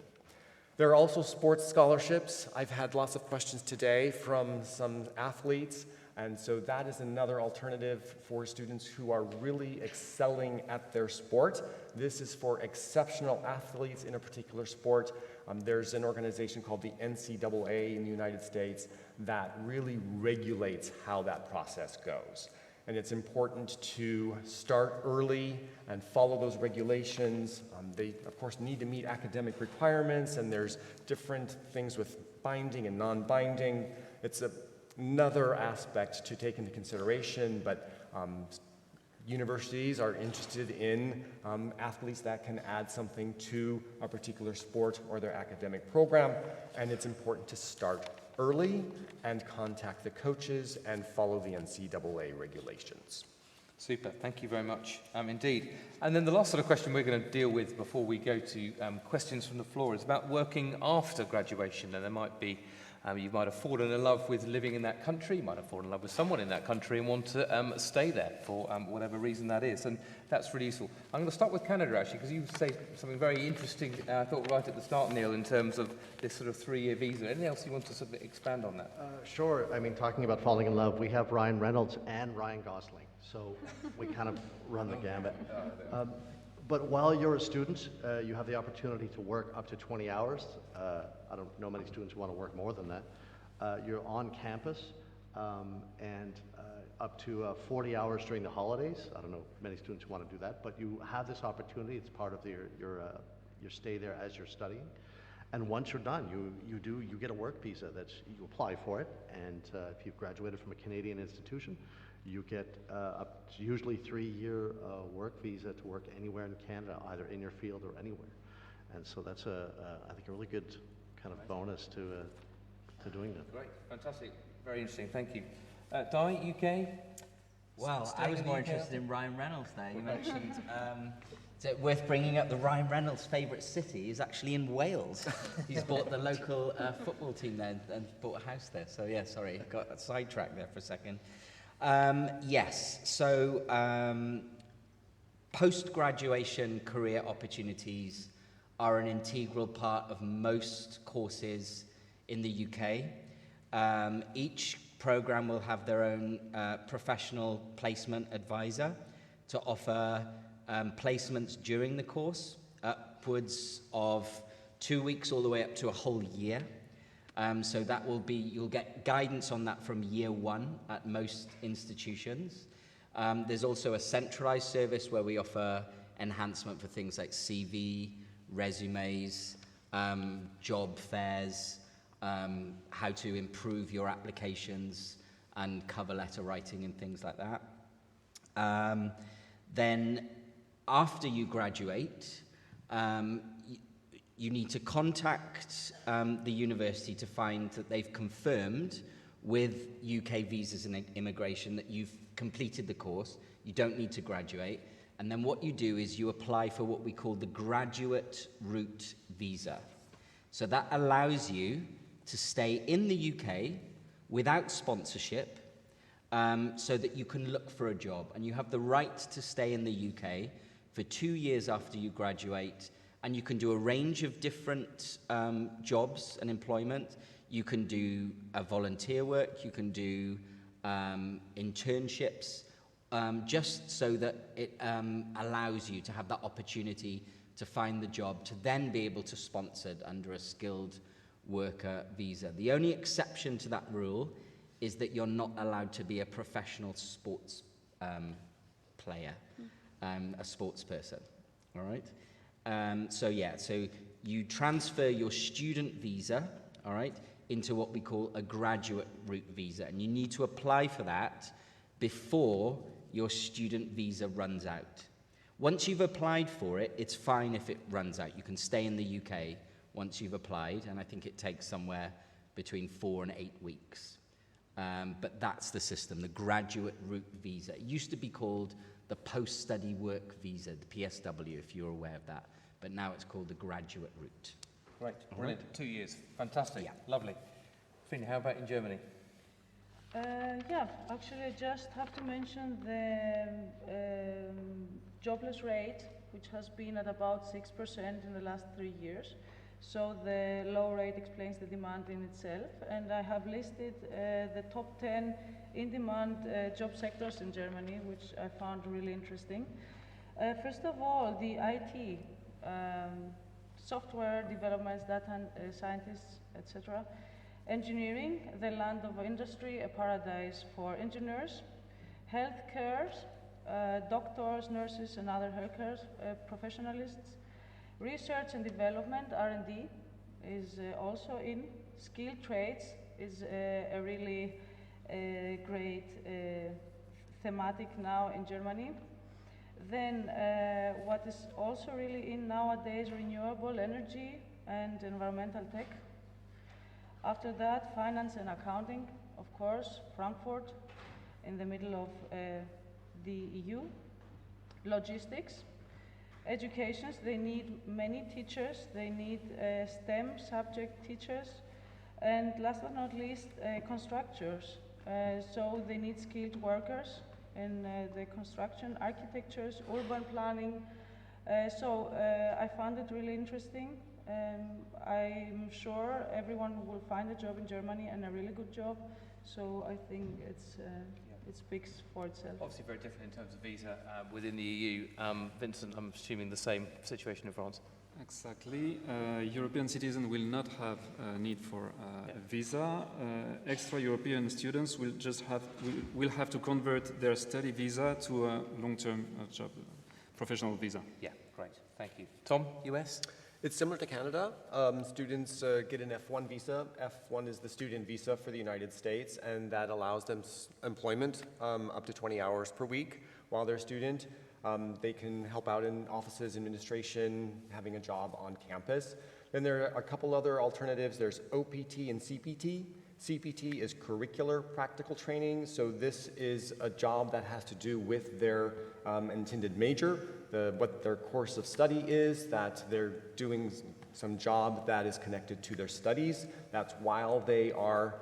There are also sports scholarships. I've had lots of questions today from some athletes, and so that is another alternative for students who are really excelling at their sport. This is for exceptional athletes in a particular sport. There's an organization called the NCAA in the United States that really regulates how that process goes. And it's important to start early and follow those regulations. They, of course, need to meet academic requirements, and there's different things with binding and non-binding. It's another aspect to take into consideration, but universities are interested in athletes that can add something to a particular sport or their academic program, and it's important to start early and contact the coaches and follow the NCAA regulations. Super, thank you very much indeed. And then the last sort of question we're going to deal with before we go to questions from the floor is about working after graduation. And there might be, you might have fallen in love with living in that country, you might have fallen in love with someone in that country and want to stay there for whatever reason that is. And that's really useful. I'm going to start with Canada actually, because you say something very interesting, I thought right at the start, Neil, in terms of this sort of 3-year visa. Anything else you want to sort of expand on that? Sure. I mean, talking about falling in love, we have Ryan Reynolds and Ryan Gosling, so we kind of run the gambit. But while you're a student, you have the opportunity to work up to 20 hours. I don't know many students who want to work more than that. You're on campus and up to 40 hours during the holidays. I don't know many students who want to do that, but you have this opportunity. It's part of your stay there as you're studying. And once you're done, you get a work visa that you apply for it. And if you've graduated from a Canadian institution, you get up to usually 3-year work visa to work anywhere in Canada, either in your field or anywhere. And so that's I think a really good kind of bonus to doing that. Great, fantastic, very interesting, thank you. Di, UK? Well, I was more interested in Ryan Reynolds there. You mentioned, is it worth bringing up the Ryan Reynolds' favourite city is actually in Wales. He's bought the local football team there and bought a house there. So yeah, sorry, I got sidetracked there for a second. Yes, so post-graduation career opportunities are an integral part of most courses in the UK. Each program will have their own professional placement advisor to offer placements during the course, upwards of 2 weeks all the way up to a whole year. So that will be, you'll get guidance on that from year 1 at most institutions. There's also a centralized service where we offer enhancement for things like CV, resumes, job fairs, how to improve your applications and cover letter writing and things like that. Then after you graduate, you need to contact the university to find that they've confirmed with UK Visas and Immigration that you've completed the course. You don't need to graduate. And then what you do is you apply for what we call the graduate route visa. So that allows you to stay in the UK without sponsorship so that you can look for a job. And you have the right to stay in the UK for 2 years after you graduate. And you can do a range of different jobs and employment. You can do volunteer work, you can do internships, just so that it allows you to have that opportunity to find the job, to then be able to sponsor it under a skilled worker visa. The only exception to that rule is that you're not allowed to be a professional sports player, a sports person, all right? So you transfer your student visa, all right, into what we call a graduate route visa, and you need to apply for that before your student visa runs out. Once you've applied for it, it's fine if it runs out. You can stay in the UK once you've applied, and I think it takes somewhere between 4 and 8 weeks. But that's the system, the graduate route visa. It used to be called the post-study work visa, the PSW, if you're aware of that. But now it's called the graduate route. Great, brilliant. 2 years, fantastic, Yeah. lovely. Fryni, how about in Germany? Yeah, actually, I just have to mention the jobless rate, which has been at about 6% in the last 3 years. So the low rate explains the demand in itself. And I have listed the top 10 in-demand job sectors in Germany, which I found really interesting. First of all, the IT, software developments, data scientists, etc. Engineering, the land of industry, a paradise for engineers. Healthcare, doctors, nurses, and other healthcare professionals. Research and development, R&D, is also in. Skilled trades is a really great thematic now in Germany. Then what is also really in nowadays, renewable energy and environmental tech. After that, finance and accounting, of course, Frankfurt, in the middle of the EU. Logistics, educations, they need many teachers, they need STEM subject teachers, and last but not least, constructors. So they need skilled workers in the construction, architectures, urban planning. So I found it really interesting. I'm sure everyone will find a job in Germany, and a really good job. So I think it speaks for itself. Obviously very different in terms of visa within the EU. Vincent, I'm assuming the same situation in France. Exactly. European citizens will not have a need for a visa. Extra European students will have to convert their study visa to a long-term job, professional visa. Yeah, great. Thank you. Tom, US? It's similar to Canada. Students get an F1 visa. F1 is the student visa for the United States, and that allows them employment up to 20 hours per week while they're a student. They can help out in offices, administration, having a job on campus. Then there are a couple other alternatives. There's OPT and CPT. CPT is curricular practical training, so this is a job that has to do with their intended major, what their course of study is, that they're doing some job that is connected to their studies. That's while they are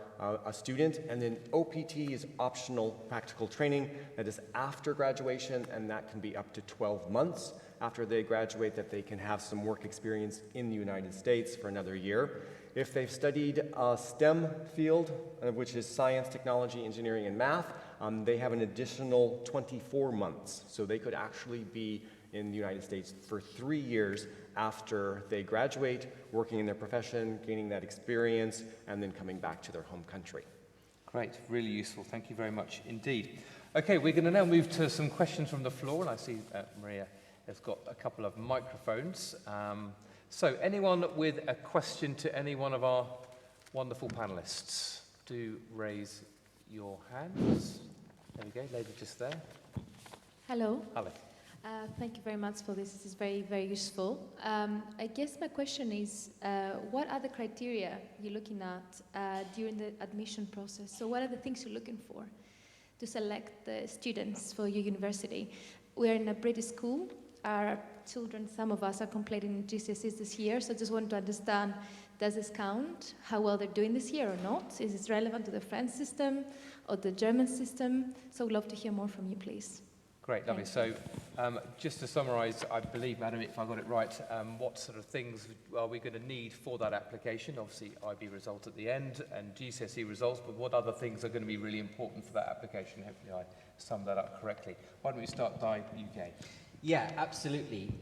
a student. And then OPT is optional practical training that is after graduation, and that can be up to 12 months after they graduate, that they can have some work experience in the United States for another year. If they've studied a STEM field, which is science, technology, engineering, and math, they have an additional 24 months. So they could actually be in the United States for 3 years after they graduate, working in their profession, gaining that experience, and then coming back to their home country. Great, really useful. Thank you very much indeed. Okay, we're going to now move to some questions from the floor, and I see Maria has got a couple of microphones. So anyone with a question to any one of our wonderful panelists, do raise your hands. There we go, lady just there. Hello. Hello. Thank you very much for this. This is very, very useful. I guess my question is, what are the criteria you're looking at during the admission process? So what are the things you're looking for to select the students for your university? We're in a British school. Our children, some of us, are completing GCSEs this year, so I just want to understand, does this count? How well they're doing this year or not? Is it relevant to the French system or the German system? So I'd love to hear more from you, please. Great, lovely. So just to summarise, I believe, Madam, if I got it right, what sort of things are we going to need for that application? Obviously, IB result at the end and GCSE results, but what other things are going to be really important for that application? Hopefully I summed that up correctly. Why don't we start by UK? Yeah, absolutely.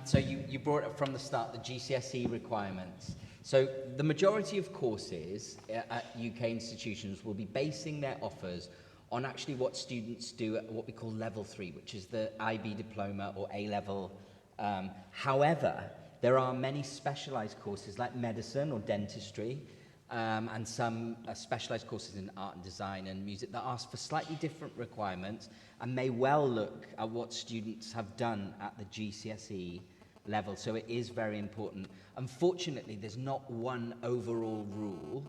So you brought up from the start the GCSE requirements. So the majority of courses at UK institutions will be basing their offers on actually what students do at what we call level 3, which is the IB diploma or A-level. However, there are many specialised courses like medicine or dentistry, and some specialised courses in art and design and music that ask for slightly different requirements and may well look at what students have done at the GCSE level. So it is very important. Unfortunately, there's not one overall rule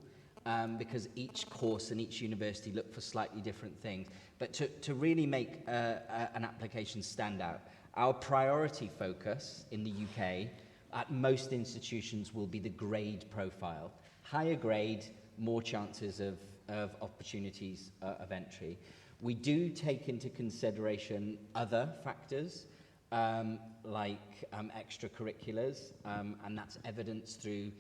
because each course and each university look for slightly different things. But to really make an application stand out, our priority focus in the UK at most institutions will be the grade profile. Higher grade, more chances of opportunities of entry. We do take into consideration other factors, like extracurriculars, and that's evidenced through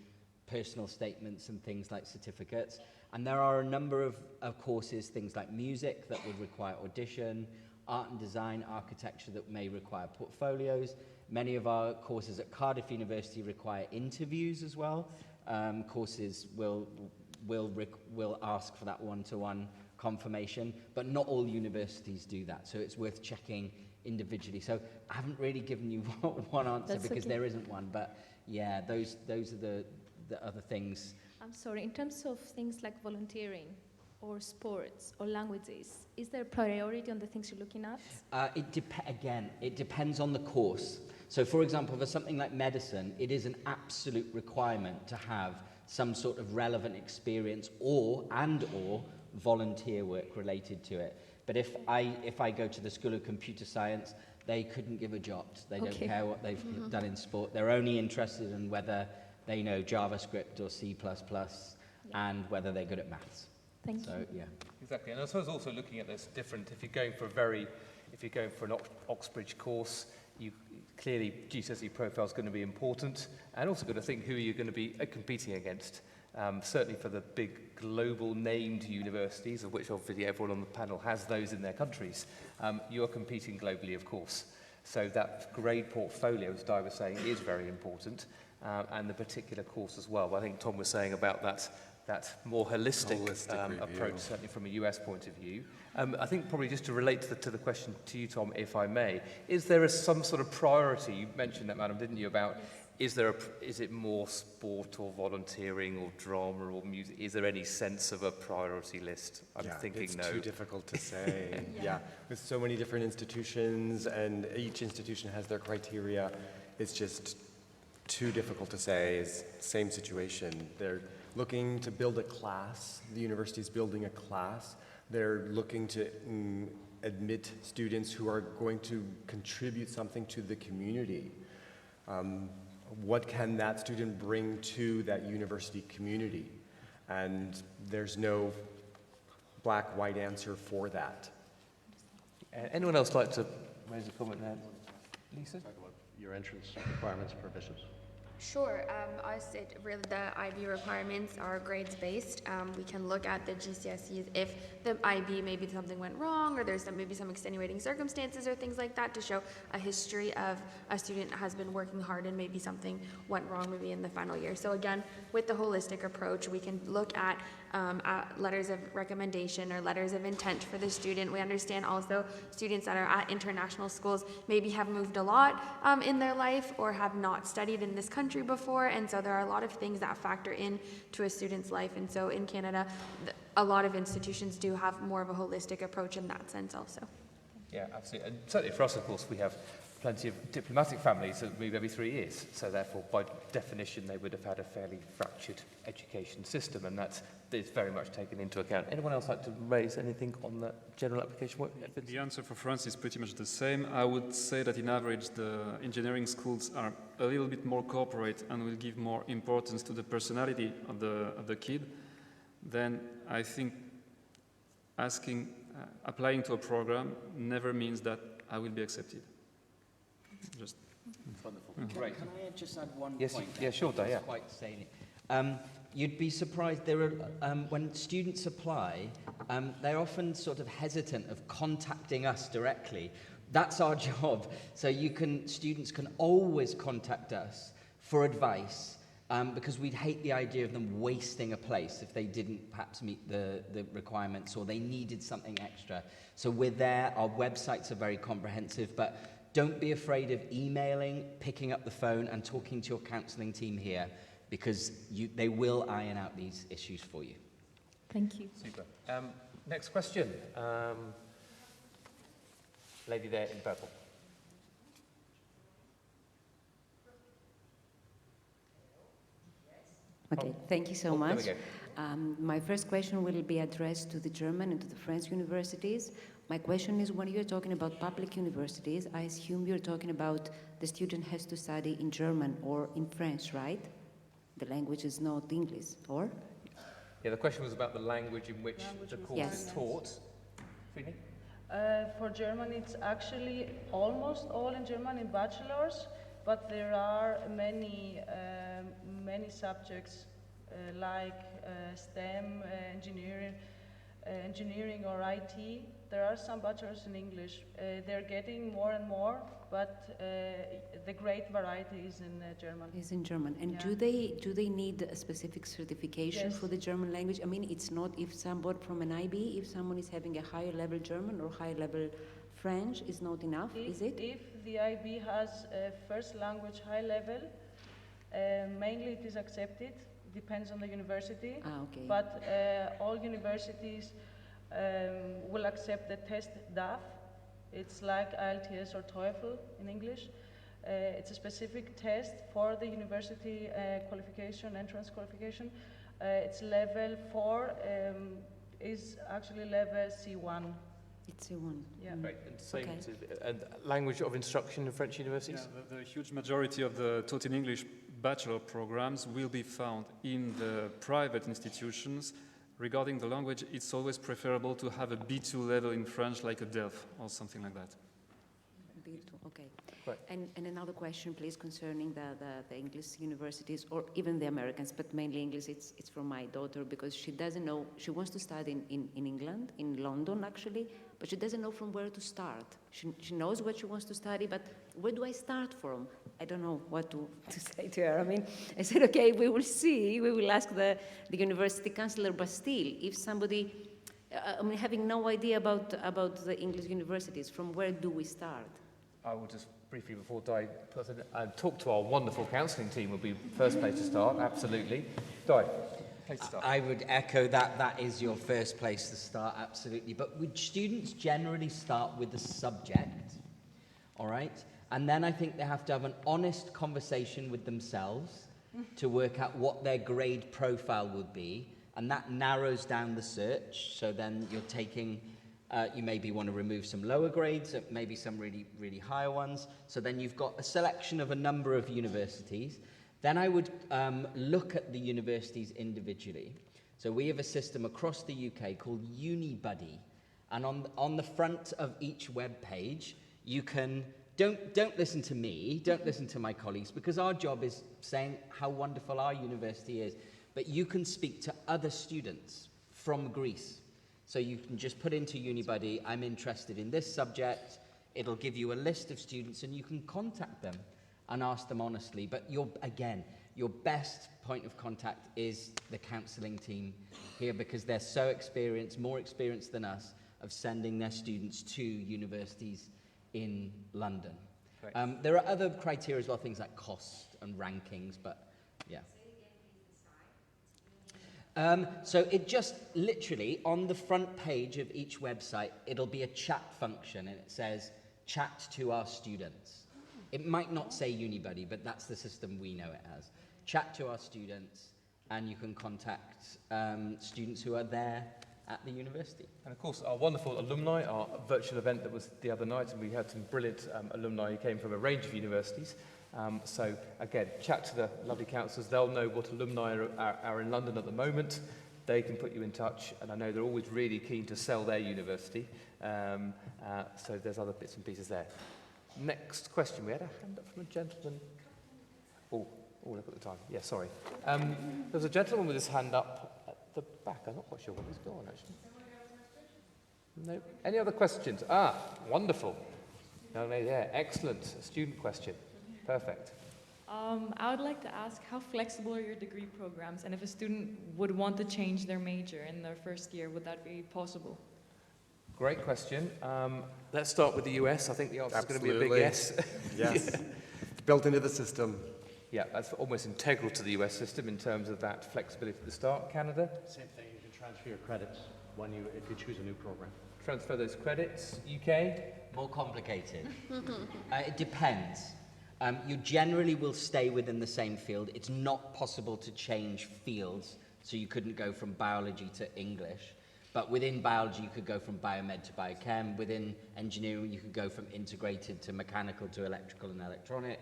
personal statements and things like certificates. And there are a number of courses, things like music that would require audition, art and design, architecture that may require portfolios. Many of our courses at Cardiff University require interviews as well. Courses will ask for that one-to-one confirmation, but not all universities do that, so it's worth checking individually. So I haven't really given you one answer. That's because there isn't one, but yeah, those are the other things. I'm sorry, in terms of things like volunteering or sports or languages, is there a priority on the things you're looking at? It depends on the course. So for example, for something like medicine, it is an absolute requirement to have some sort of relevant experience or volunteer work related to it. But if I go to the School of Computer Science, they couldn't give a jot. They don't care what they've done in sport. They're only interested in whether they know JavaScript or C++ and whether they're good at maths. Thank you. Yeah. Exactly, and I suppose also looking at this different, if you're going for an Oxbridge course, clearly GCSE profile is going to be important, and also got to think who you're going to be competing against. Certainly for the big global named universities, of which obviously everyone on the panel has those in their countries, you're competing globally, of course. So that grade portfolio, as Di was saying, is very important, and the particular course as well. But I think Tom was saying about that more holistic approach, certainly from a US point of view. I think probably just to relate to the question to you, Tom, if I may, is there some sort of priority? You mentioned that, madam, didn't you, about is it more sport or volunteering or drama or music? Is there any sense of a priority list? I'm thinking it's no. Too difficult to say. With so many different institutions and each institution has their criteria, it's just too difficult to say. It's the same situation. They're looking to build a class. The university's building a class. They're looking to admit students who are going to contribute something to the community. What can that student bring to that university community? And there's no black-white answer for that. Anyone else like to raise a comment there? Lyssa? Talk about your entrance requirements, provisions. Sure. I said really the IB requirements are grades based. We can look at the GCSEs if the IB maybe something went wrong or there's maybe some extenuating circumstances or things like that to show a history of a student has been working hard and maybe something went wrong maybe in the final year. So again, with the holistic approach, we can look at letters of recommendation or letters of intent for the student. We understand also students that are at international schools maybe have moved a lot in their life or have not studied in this country before, and so there are a lot of things that factor in to a student's life. And so in Canada, a lot of institutions do have more of a holistic approach in that sense also. Yeah, absolutely. And certainly for us, of course, we have plenty of diplomatic families that move every 3 years. So therefore, by definition, they would have had a fairly fractured education system, and that is very much taken into account. Anyone else like to raise anything on the general application? The answer for France is pretty much the same. I would say that in average, the engineering schools are a little bit more corporate and will give more importance to the personality of the kid. Then I think applying to a program never means that I will be accepted. Just wonderful. Great. Can I just add one point? Yeah, sure, Di, yeah. Quite salient. You'd be surprised. There are when students apply, they're often sort of hesitant of contacting us directly. That's our job. So students can always contact us for advice, because we'd hate the idea of them wasting a place if they didn't perhaps meet the requirements or they needed something extra. So we're there. Our websites are very comprehensive, but don't be afraid of emailing, picking up the phone, and talking to your counselling team here, because they will iron out these issues for you. Thank you. Super. Next question. Lady there in purple. Okay, thank you so much. There My first question will be addressed to the German and to the French universities. My question is, when you're talking about public universities, I assume you're talking about the student has to study in German or in French, right? The language is not English, or? Yeah, the question was about the language in which the course is taught. Fryni? For German, it's actually almost all in German in bachelor's, but there are many subjects like STEM, engineering or IT. There are some bachelors in English. They're getting more and more, but the great variety is in German. Is in German. And Yeah. do they need a specific certification Yes. for the German language? I mean, it's not if someone from an IB, if someone is having a higher level German or higher level French, is not enough, is it? If the IB has a first language high level, mainly it is accepted. Depends on the university. Ah, okay. But all universities will accept the test DAAD. It's like IELTS or TOEFL in English. It's a specific test for the university qualification, entrance qualification. It's level 4, is actually level C1. It's C1. Yeah. Right, and same Okay. and language of instruction in French universities? Yeah, the huge majority of the taught in English bachelor programs will be found in the private institutions. Regarding the language, it's always preferable to have a B2 level in French, like a DELF or something like that. B2, okay. Right. And another question, please, concerning the English universities, or even the Americans, but mainly English. It's from my daughter, because she doesn't know, she wants to study in England, in London actually, but she doesn't know from where to start. She knows what she wants to study, but where do I start from? I don't know what to say to her. I mean, I said, okay, we will see, we will ask the university counsellor, but still, if somebody, I mean, having no idea about the English universities, from where do we start? I will just briefly, before Di puts it, talk to our wonderful counselling team would be first place to start, absolutely. Di, place to start. I would echo that. That is your first place to start, absolutely. But would students generally start with the subject, all right? And then I think they have to have an honest conversation with themselves to work out what their grade profile would be, and that narrows down the search. So then you're taking, you maybe want to remove some lower grades, maybe some really, really higher ones. So then you've got a selection of a number of universities. Then I would look at the universities individually. So we have a system across the UK called UniBuddy, and on the front of each web page, you can. Don't listen to me, don't listen to my colleagues, because our job is saying how wonderful our university is. But you can speak to other students from Greece. So you can just put into UniBuddy, I'm interested in this subject. It'll give you a list of students, and you can contact them and ask them honestly. But your best point of contact is the counselling team here, because they're so experienced, more experienced than us, of sending their students to universities in London. Right. There are other criteria as well, things like cost and rankings, but yeah. So it just literally, on the front page of each website, it'll be a chat function, and it says, chat to our students. It might not say UniBuddy, but that's the system we know it as. Chat to our students, and you can contact students who are there at the university. And of course, our wonderful alumni, our virtual event that was the other night, and we had some brilliant alumni who came from a range of universities. So again, chat to the lovely counsellors. They'll know what alumni are in London at the moment. They can put you in touch, and I know they're always really keen to sell their university. So there's other bits and pieces there. Next question. We had a hand up from a gentleman. Oh, look at the time. Yeah, sorry. There's a gentleman with his hand up at the back. I'm not quite sure what he's got on, actually. No. Any other questions? Ah, wonderful. No, yeah, excellent. A student question. Perfect. I would like to ask, how flexible are your degree programs? And if a student would want to change their major in their first year, would that be possible? Great question. Let's start with the US. I think the answer is going to be a big yes. Yes. It's built into the system. Yeah, that's almost integral to the US system in terms of that flexibility at the start. Canada? Same thing, you can transfer your credits if you choose a new program. Transfer those credits. UK? More complicated. It depends. You generally will stay within the same field. It's not possible to change fields So you couldn't go from biology to English. But within biology, you could go from biomed to biochem. Within engineering, you could go from integrated to mechanical to electrical and electronic.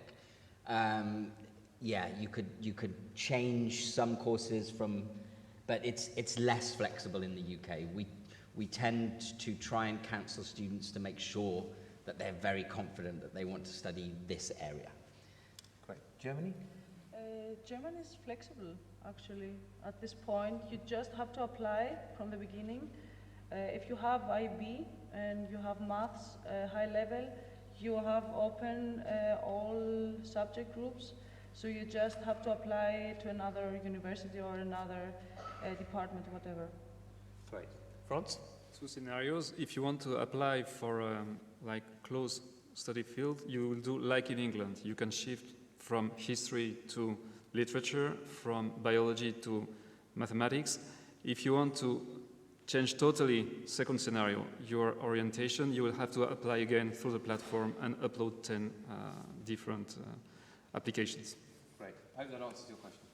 Yeah, you could change some courses from, but it's less flexible in the UK. We tend to try and counsel students to make sure that they're very confident that they want to study this area. Great. Germany? Germany is flexible, actually. At this point, you just have to apply from the beginning. If you have IB and you have maths high level, you have open all subject groups. So you just have to apply to another university or another department, whatever. Great. France? Two scenarios. If you want to apply for like closed study field, you will do like in England. You can shift from history to literature, from biology to mathematics. If you want to change totally, second scenario, your orientation, you will have to apply again through the platform and upload 10 different applications. Great. I hope that answers your question.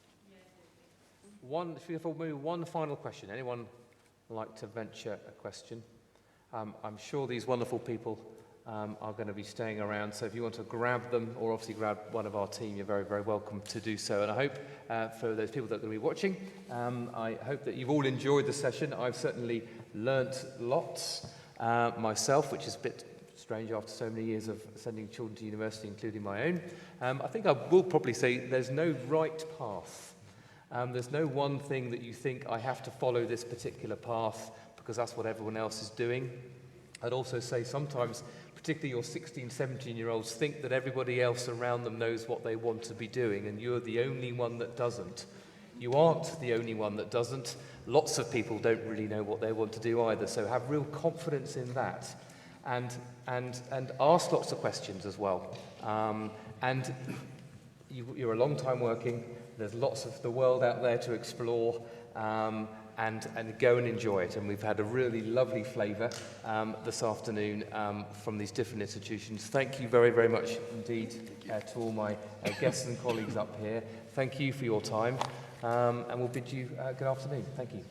One final question. Anyone like to venture a question? I'm sure these wonderful people are going to be staying around, so if you want to grab them or obviously grab one of our team, you're very, very welcome to do so. And I hope for those people that are going to be watching, I hope that you've all enjoyed the session. I've certainly learnt lots myself, which is a bit strange after so many years of sending children to university, including my own. I think I will probably say there's no right path. There's no one thing that you think I have to follow this particular path because that's what everyone else is doing. I'd also say sometimes, particularly your 16, 17-year-olds think that everybody else around them knows what they want to be doing and you're the only one that doesn't. You aren't the only one that doesn't. Lots of people don't really know what they want to do either, so have real confidence in that. And ask lots of questions as well. And you're a long time working. There's lots of the world out there to explore, and go and enjoy it. And we've had a really lovely flavour this afternoon from these different institutions. Thank you very, very much indeed to all my guests and colleagues up here. Thank you for your time, and we'll bid you good afternoon. Thank you.